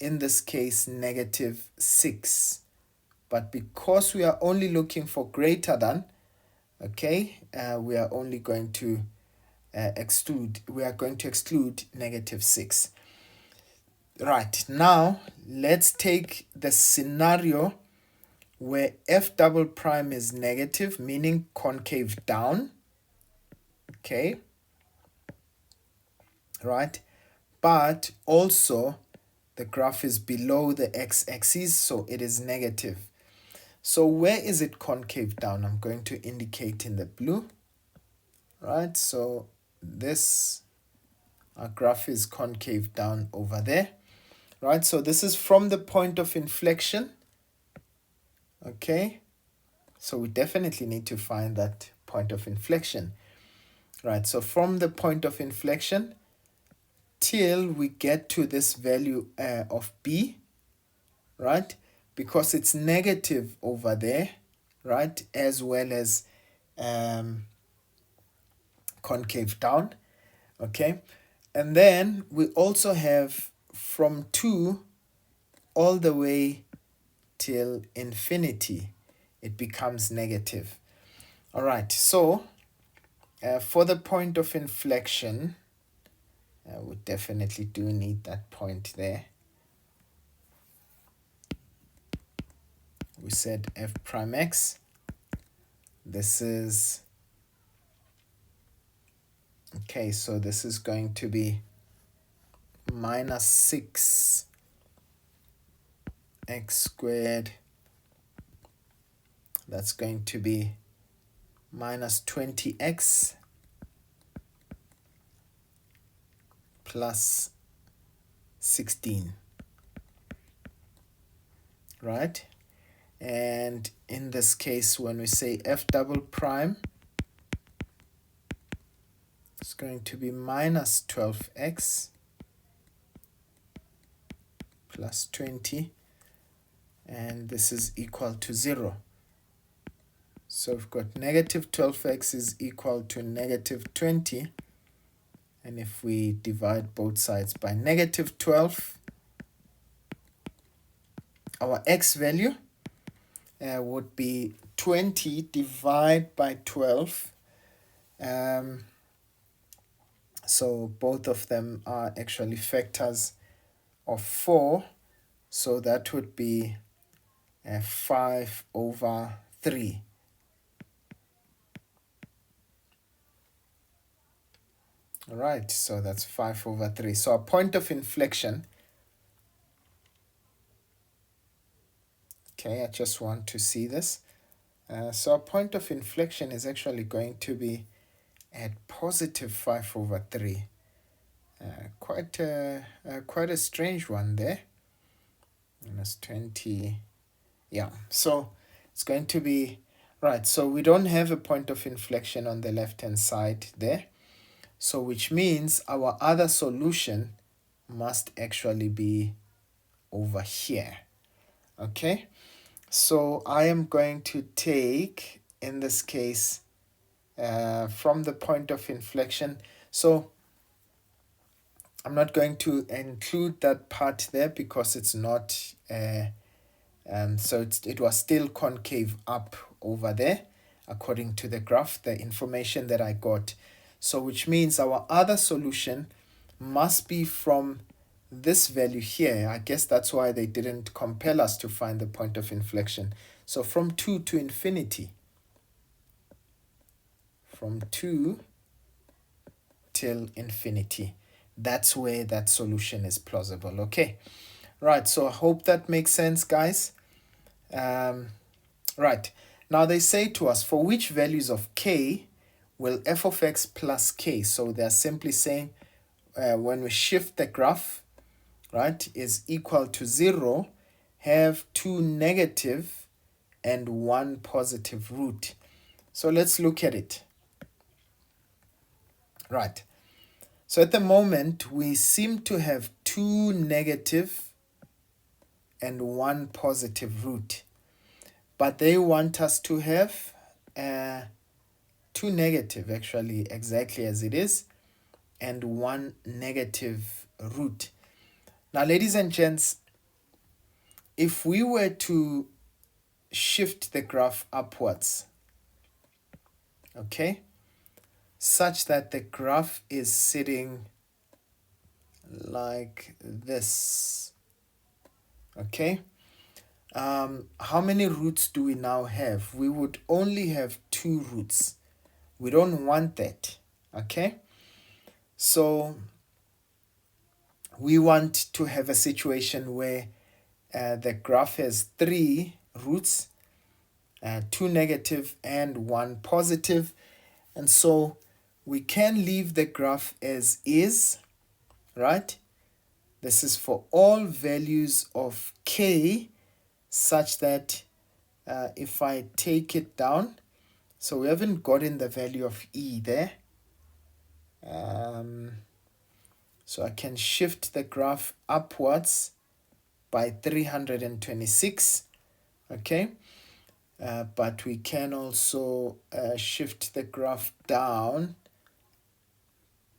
in this case, negative 6. But because we are only looking for greater than, okay, we are only going to exclude negative 6. Right, now let's take the scenario where f double prime is negative, meaning concave down, okay, right, but also the graph is below the x-axis, so it is negative. So where is it concave down? I'm going to indicate in the blue, right? So this graph is concave down over there, right? So this is from the point of inflection, okay? So we definitely need to find that point of inflection, right? So from the point of inflection till we get to this value of b, right? Because it's negative over there, right? As well as concave down, okay? And then we also have from 2 all the way till infinity, it becomes negative. All right, so for the point of inflection, we definitely do need that point there. We said f prime x. This is, okay, so this is going to be minus 6 x squared. That's going to be minus 20x plus 16, right? And in this case, when we say f double prime, it's going to be minus 12x plus 20, and this is equal to 0. So we've got negative 12x is equal to negative 20, and if we divide both sides by negative 12, our x value would be 20 divided by 12, So both of them are actually factors of 4. So that would be 5 over 3. All right, so that's 5 over 3. So a point of inflection, okay, I just want to see this. So a point of inflection is actually going to be at positive 5 over 3. Quite a strange one there. Minus 20. Yeah, so it's going to be, right, so we don't have a point of inflection on the left-hand side there. So which means our other solution must actually be over here. Okay, so I am going to take, in this case, from the point of inflection. So I'm not going to include that part there because it's not, so it was still concave up over there according to the graph, the information that I got. So which means our other solution must be from this value here. I guess that's why they didn't compel us to find the point of inflection. So from 2 to infinity. From 2 till infinity. That's where that solution is plausible. Okay. Right. So I hope that makes sense, guys. Right. Now they say to us, for which values of k will f of x plus k? So they're simply saying when we shift the graph, right, is equal to 0, have 2 negative and 1 positive root. So let's look at it. Right. So at the moment, we seem to have 2 negative and 1 positive root. But they want us to have 2 negative, actually, exactly as it is, and 1 negative root. Now, ladies and gents, if we were to shift the graph upwards, okay, such that the graph is sitting like this, okay, how many roots do we now have? We would only have 2 roots. We don't want that, okay? So we want to have a situation where the graph has 3 roots, 2 negative and 1 positive. And so we can leave the graph as is, right? This is for all values of k, such that if I take it down, so we haven't gotten the value of e there. So I can shift the graph upwards by 326, okay? But we can also shift the graph down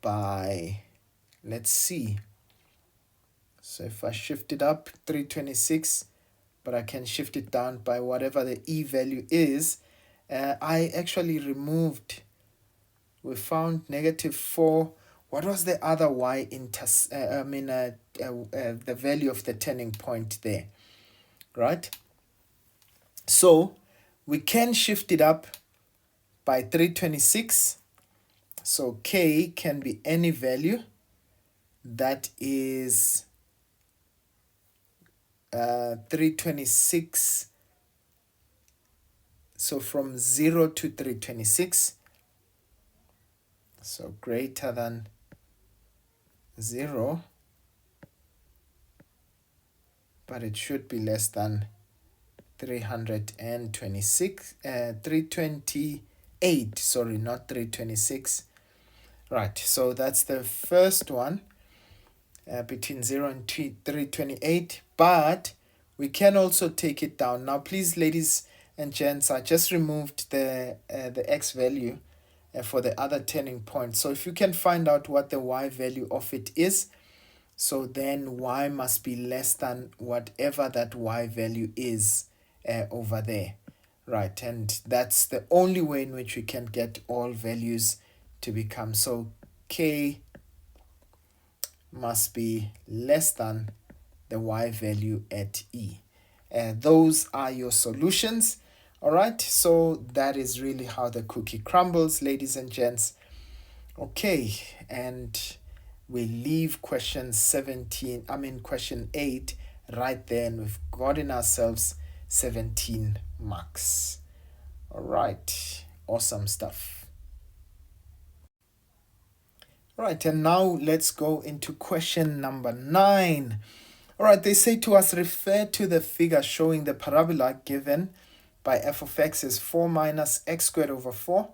by, let's see. So if I shift it up 326, but I can shift it down by whatever the e value is. I actually removed, we found -4. What was the other y the value of the turning point there, right? So we can shift it up by 326. So k can be any value that is 326. So from 0 to 326. So greater than 0, but it should be less than 326, 328, sorry, not 326. Right, so that's the first one, between 0 and 328, but we can also take it down. Now, please, ladies and gents, I just removed the x value for the other turning point. So if you can find out what the y value of it is, so then y must be less than whatever that y value is over there, right? And that's the only way in which we can get all values to become. So k must be less than the y value at e. Those are your solutions. All right, so that is really how the cookie crumbles, ladies and gents. Okay, and we leave question 8 right there, and we've gotten ourselves 17 marks. All right, awesome stuff. All right, and now let's go into question number 9. All right, they say to us, refer to the figure showing the parabola given by f of x is 4 minus x squared over 4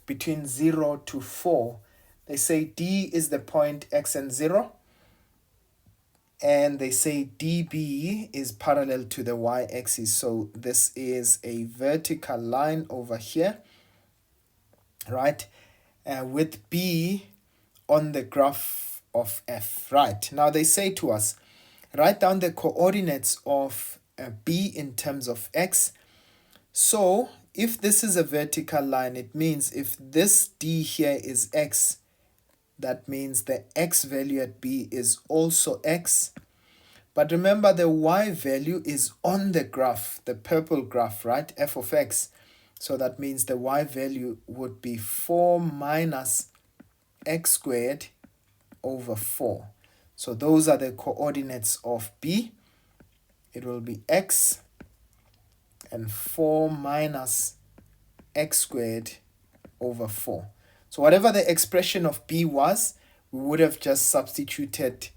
between 0 to 4. They say D is the point x and 0. And they say DB is parallel to the y-axis. So this is a vertical line over here, right? With B on the graph of f, right? Now they say to us, write down the coordinates of B in terms of x. So if this is a vertical line, it means if this D here is x, that means the x value at B is also x. But remember, the y value is on the graph, the purple graph, right? F of x. So that means the y value would be 4 minus x squared over 4. So those are the coordinates of B. It will be x and 4 minus x squared over 4. So whatever the expression of B was, we would have just substituted,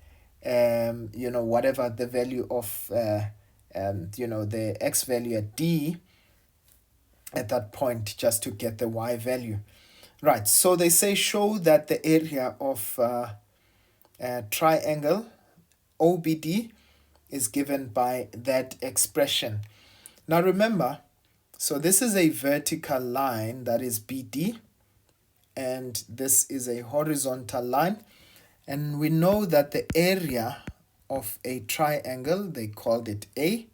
whatever the value of, the x value at D at that point, just to get the y value. Right, so they say show that the area of triangle OBD is given by that expression. Now remember, so this is a vertical line, that is BD, and this is a horizontal line. And we know that the area of a triangle, they called it A,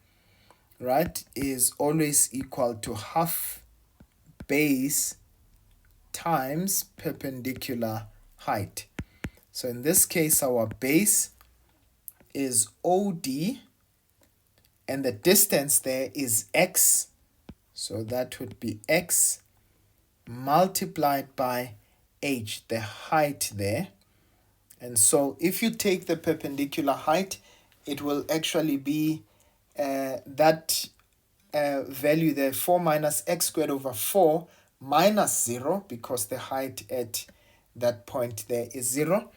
right, is always equal to half base times perpendicular height. So in this case, our base is OD, and the distance there is x. So that would be x multiplied by h, the height there. And so if you take the perpendicular height, it will actually be that value there, 4 minus x squared over 4 minus 0, because the height at that point there is 0,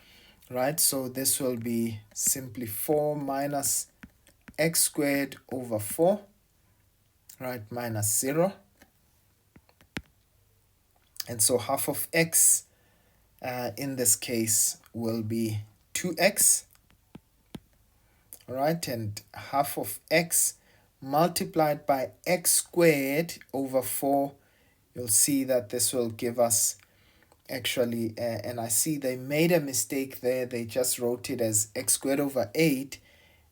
right? So this will be simply 4 minus x squared over 4, right, minus 0. And so half of x in this case will be 2x, right? And half of x multiplied by x squared over 4, you'll see that this will give us actually, and I see they made a mistake there. They just wrote it as x squared over 8.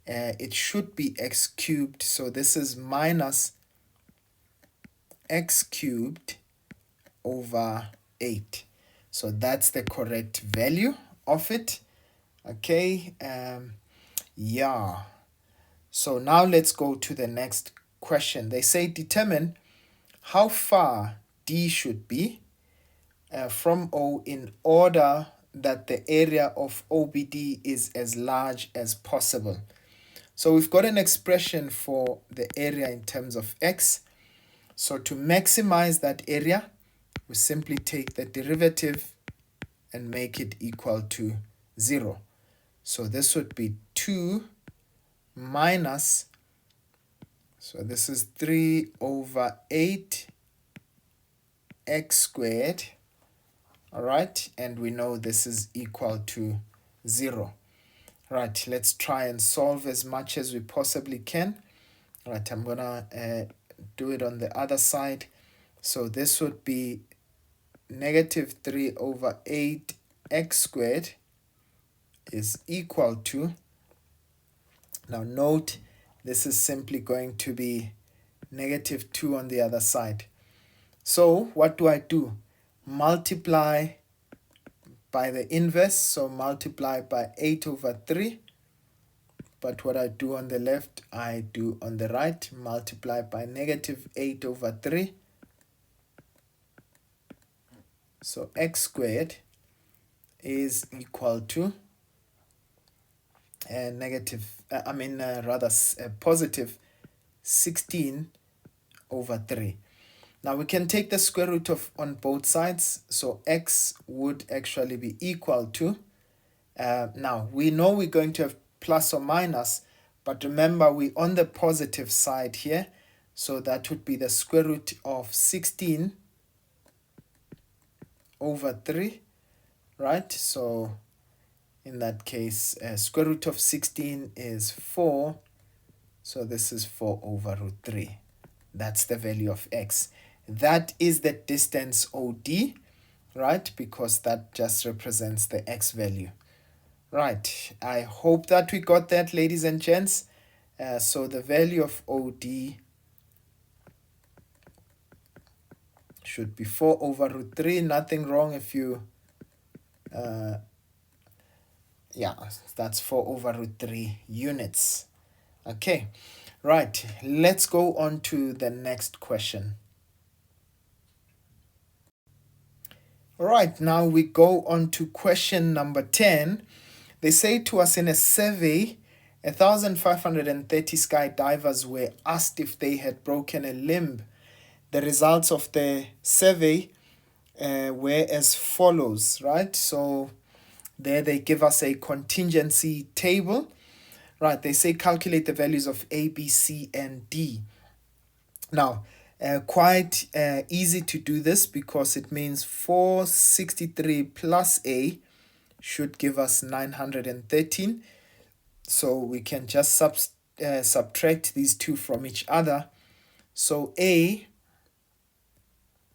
It should be x cubed. So this is minus x cubed over 8. So that's the correct value of it. Okay. Yeah. So now let's go to the next question. They say determine how far D should be from O in order that the area of OBD is as large as possible. So we've got an expression for the area in terms of x. So to maximize that area, we simply take the derivative and make it equal to 0. So this would be 2 minus, so this is 3 over 8 x squared, all right, and we know this is equal to 0. Right, let's try and solve as much as we possibly can. All right, I'm gonna do it on the other side. So this would be negative 3 over 8 x squared is equal to, now note, this is simply going to be negative 2 on the other side. So what do? Multiply by the inverse, so multiply by 8 over 3. But what I do on the left, I do on the right. Multiply by negative 8 over 3. So x squared is equal to positive 16 over 3. Now we can take the square root of on both sides, so x would actually be equal to, now we know we're going to have plus or minus, but remember we're on the positive side here, so that would be the square root of 16 over 3, right? So in that case, square root of 16 is 4, so this is 4 over root 3. That's the value of x. That is the distance OD, right? Because that just represents the x value. Right, I hope that we got that, ladies and gents. So the value of OD should be 4 over root 3. Nothing wrong if you, that's 4 over root 3 units. Okay, right, let's go on to the next question. All right, now we go on to question number 10. They say to us, in a survey, 1,530 skydivers were asked if they had broken a limb. The results of the survey were as follows, right? So there they give us a contingency table, right? They say calculate the values of A, B, C, and D. Now, quite easy to do this because it means 463 plus A should give us 913. So we can just subtract these two from each other. So A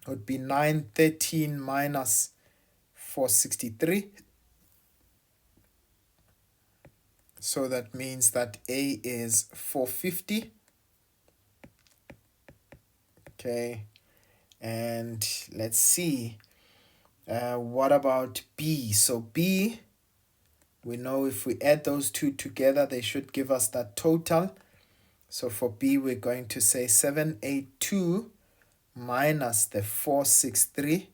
would be 913 minus 463. So that means that A is 450. Okay, and let's see. What about B? So B, we know if we add those two together, they should give us that total. So for B, we're going to say 782 minus the 463.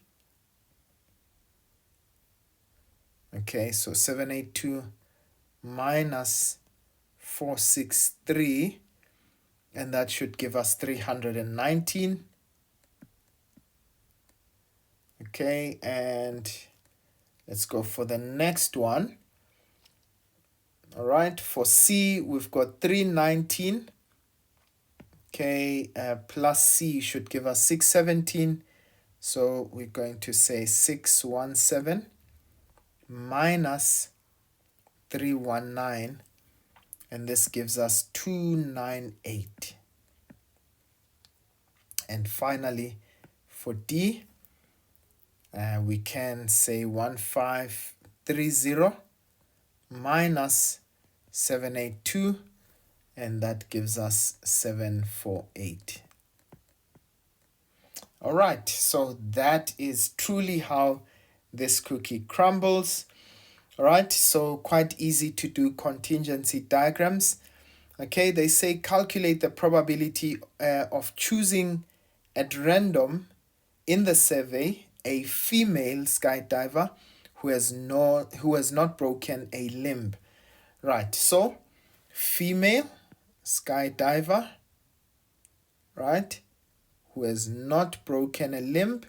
Okay, so 782 minus 463, and that should give us 319. Okay, and let's go for the next one. All right, for C, we've got 319. Okay, plus C should give us 617. So we're going to say 617 minus 319, and this gives us 298. And finally, for D, we can say 1530 minus 782, and that gives us 748. All right, so that is truly how this cookie crumbles. All right, so quite easy to do contingency diagrams. Okay, they say calculate the probability of choosing at random in the survey a female skydiver who has not broken a limb. Right, so female skydiver, right, who has not broken a limb.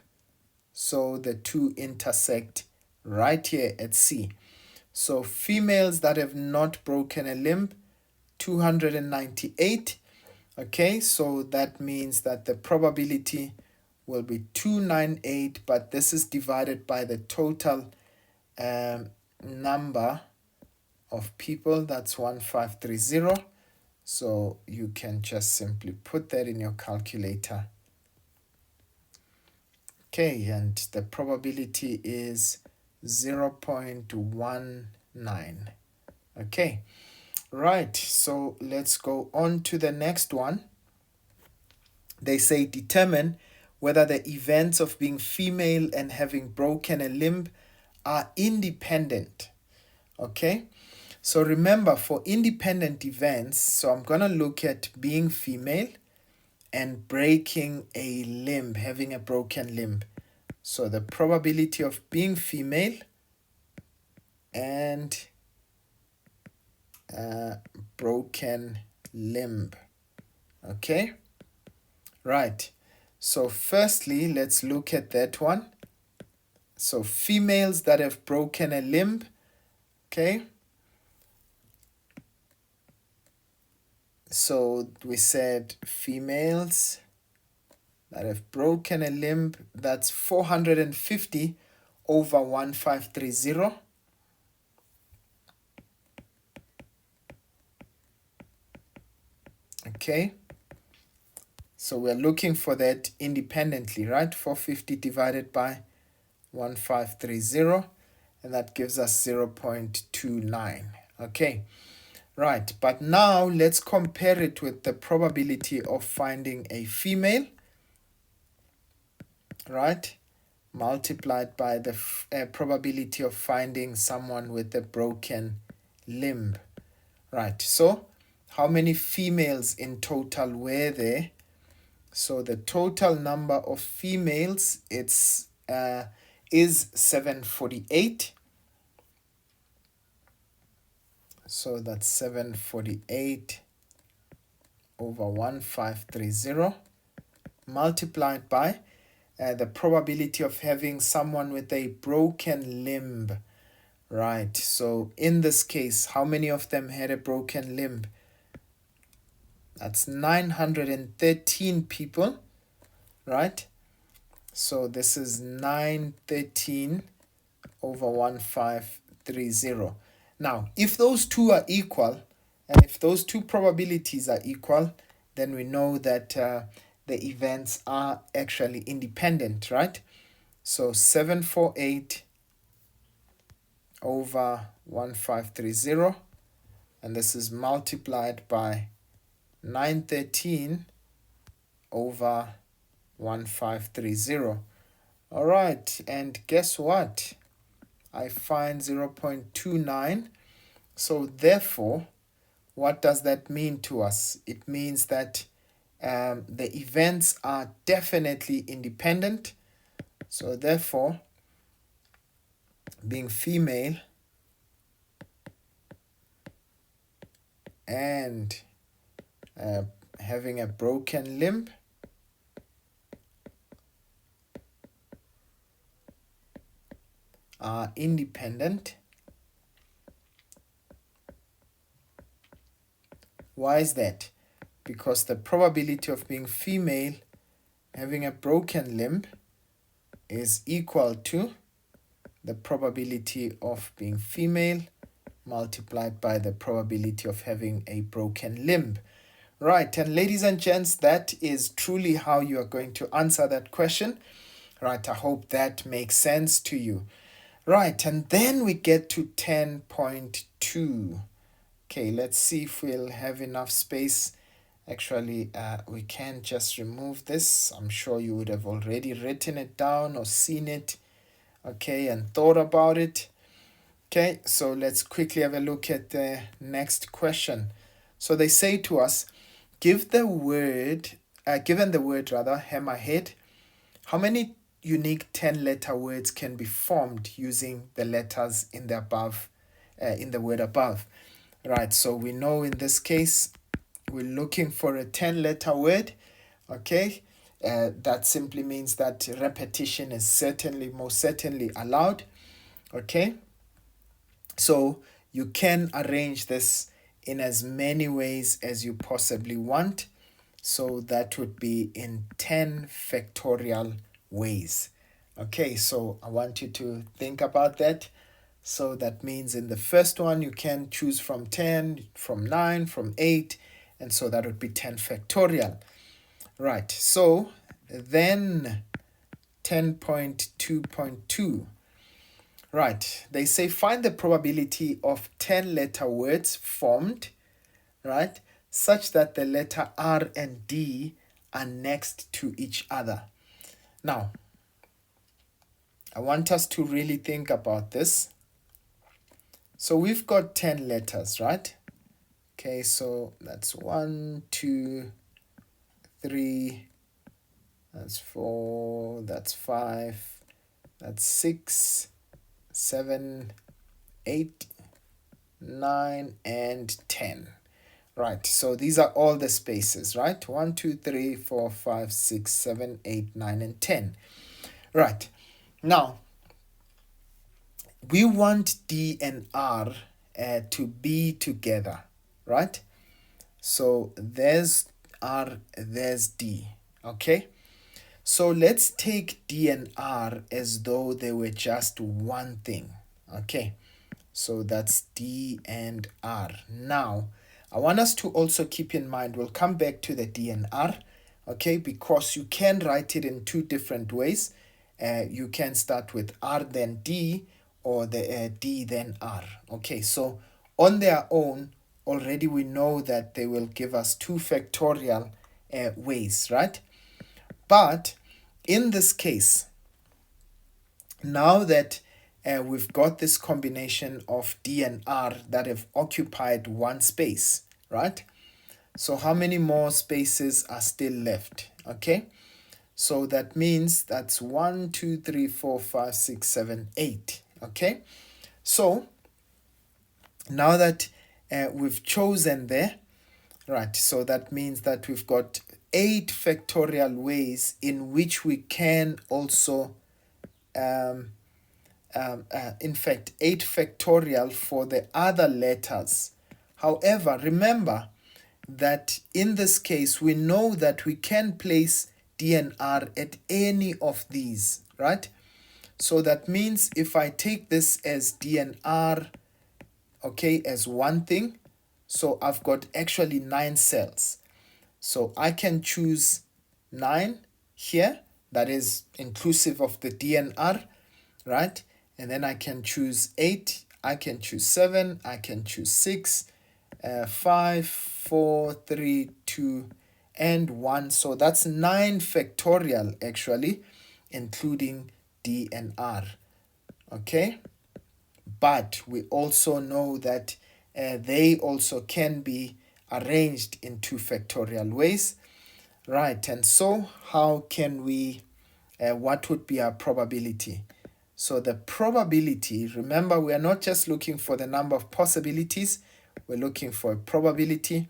So the two intersect right here at C. So females that have not broken a limb, 298. Okay, so that means that the probability will be 298, but this is divided by the total number of people, that's 1530. So you can just simply put that in your calculator. Okay, and the probability is 0.19. Okay, right, so let's go on to the next one. They say determine whether the events of being female and having broken a limb are independent. Okay, so remember, for independent events, so I'm going to look at being female and breaking a limb, having a broken limb. So the probability of being female and broken limb. Okay, right. So firstly, let's look at that one. So females that have broken a limb. Okay, so we said females that have broken a limb, that's 450 over 1530. Okay, so we're looking for that independently, right? 450 divided by 1530, and that gives us 0.29. Okay, right, but now let's compare it with the probability of finding a female, right, multiplied by the probability of finding someone with a broken limb. Right, so how many females in total were there? So the total number of females is 748. So that's 748 over 1530 multiplied by the probability of having someone with a broken limb. Right, so in this case, how many of them had a broken limb? That's 913 people, right? So this is 913 over 1530. Now, if those two are equal, and if those two probabilities are equal, then we know that the events are actually independent, right? So 748 over 1530, and this is multiplied by 913 over 1530. All right, and guess what? I find 0.29. So therefore, what does that mean to us? It means that the events are definitely independent. So therefore, being female and having a broken limb are independent. Why is that? Because the probability of being female having a broken limb is equal to the probability of being female multiplied by the probability of having a broken limb. Right, and ladies and gents, that is truly how you are going to answer that question. Right, I hope that makes sense to you. Right, and then we get to 10.2. Okay, let's see if we'll have enough space. Actually, we can just remove this. I'm sure you would have already written it down or seen it, okay, and thought about it. Okay, so let's quickly have a look at the next question. So they say to us, given the word hammerhead, how many unique 10-letter words can be formed using the letters in the above, in the word above? Right, so we know in this case we're looking for a 10-letter word. Okay, that simply means that repetition is most certainly allowed. Okay, so you can arrange this in as many ways as you possibly want. So that would be in 10 factorial ways. Okay, so I want you to think about that. So that means in the first one, you can choose from 10, from 9, from 8, and so that would be 10 factorial. Right, so then 10.2.2. Right, they say find the probability of 10-letter words formed, right, such that the letter R and D are next to each other. Now, I want us to really think about this. So we've got 10 letters, right? Okay, so that's 1, 2, 3, that's 4, that's 5, that's 6, 7, 8, 9, and 10. Right, so these are all the spaces, right? 1, 2, 3, 4, 5, 6, 7, 8, 9, and 10. Right, now we want D and R to be together, right? So there's R, there's D, okay? So let's take D and R as though they were just one thing, okay? So that's D and R. Now, I want us to also keep in mind, we'll come back to the D and R, okay? Because you can write it in two different ways. You can start with R then D, or the D then R, okay? So on their own, already we know that they will give us 2 factorial ways, right? But in this case, now that we've got this combination of D and R that have occupied one space, right? So how many more spaces are still left? Okay, so that means that's 1, 2, 3, 4, 5, 6, 7, 8. Okay, so now that we've chosen there, right, so that means that we've got 8 factorial ways in which we can also in fact 8 factorial for the other letters. However, remember that in this case we know that we can place D and R at any of these, right? So that means if I take this as D and R, okay, as one thing, so I've got actually 9 cells. So I can choose 9 here, that is inclusive of the D and R, right? And then I can choose 8, I can choose 7, I can choose 6, 5, 4, 3, 2, and 1. So that's 9 factorial actually, including D and R. Okay? But we also know that they also can be arranged in 2 factorial ways. Right, and so how can we, what would be our probability? So the probability, remember we are not just looking for the number of possibilities, we're looking for a probability.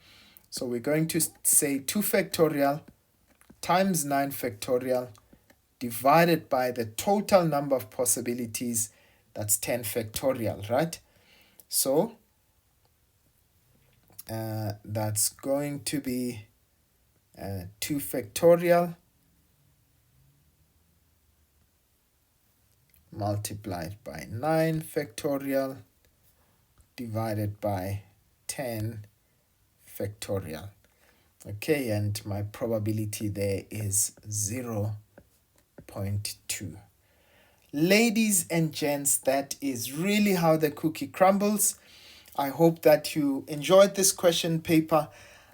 So we're going to say 2 factorial times 9 factorial divided by the total number of possibilities, that's 10 factorial, right? So that's going to be 2 factorial multiplied by 9 factorial divided by 10 factorial. Okay, and my probability there is 0.2. Ladies and gents, that is really how the cookie crumbles. I hope that you enjoyed this question paper.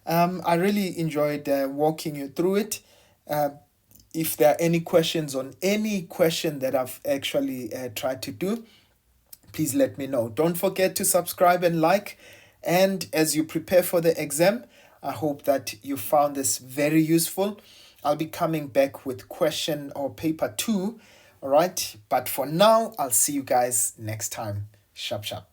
I really enjoyed walking you through it. If there are any questions on any question that I've actually tried to do, please let me know. Don't forget to subscribe and like. And as you prepare for the exam, I hope that you found this very useful. I'll be coming back with question or paper 2. All right. But for now, I'll see you guys next time. Sharp, sharp.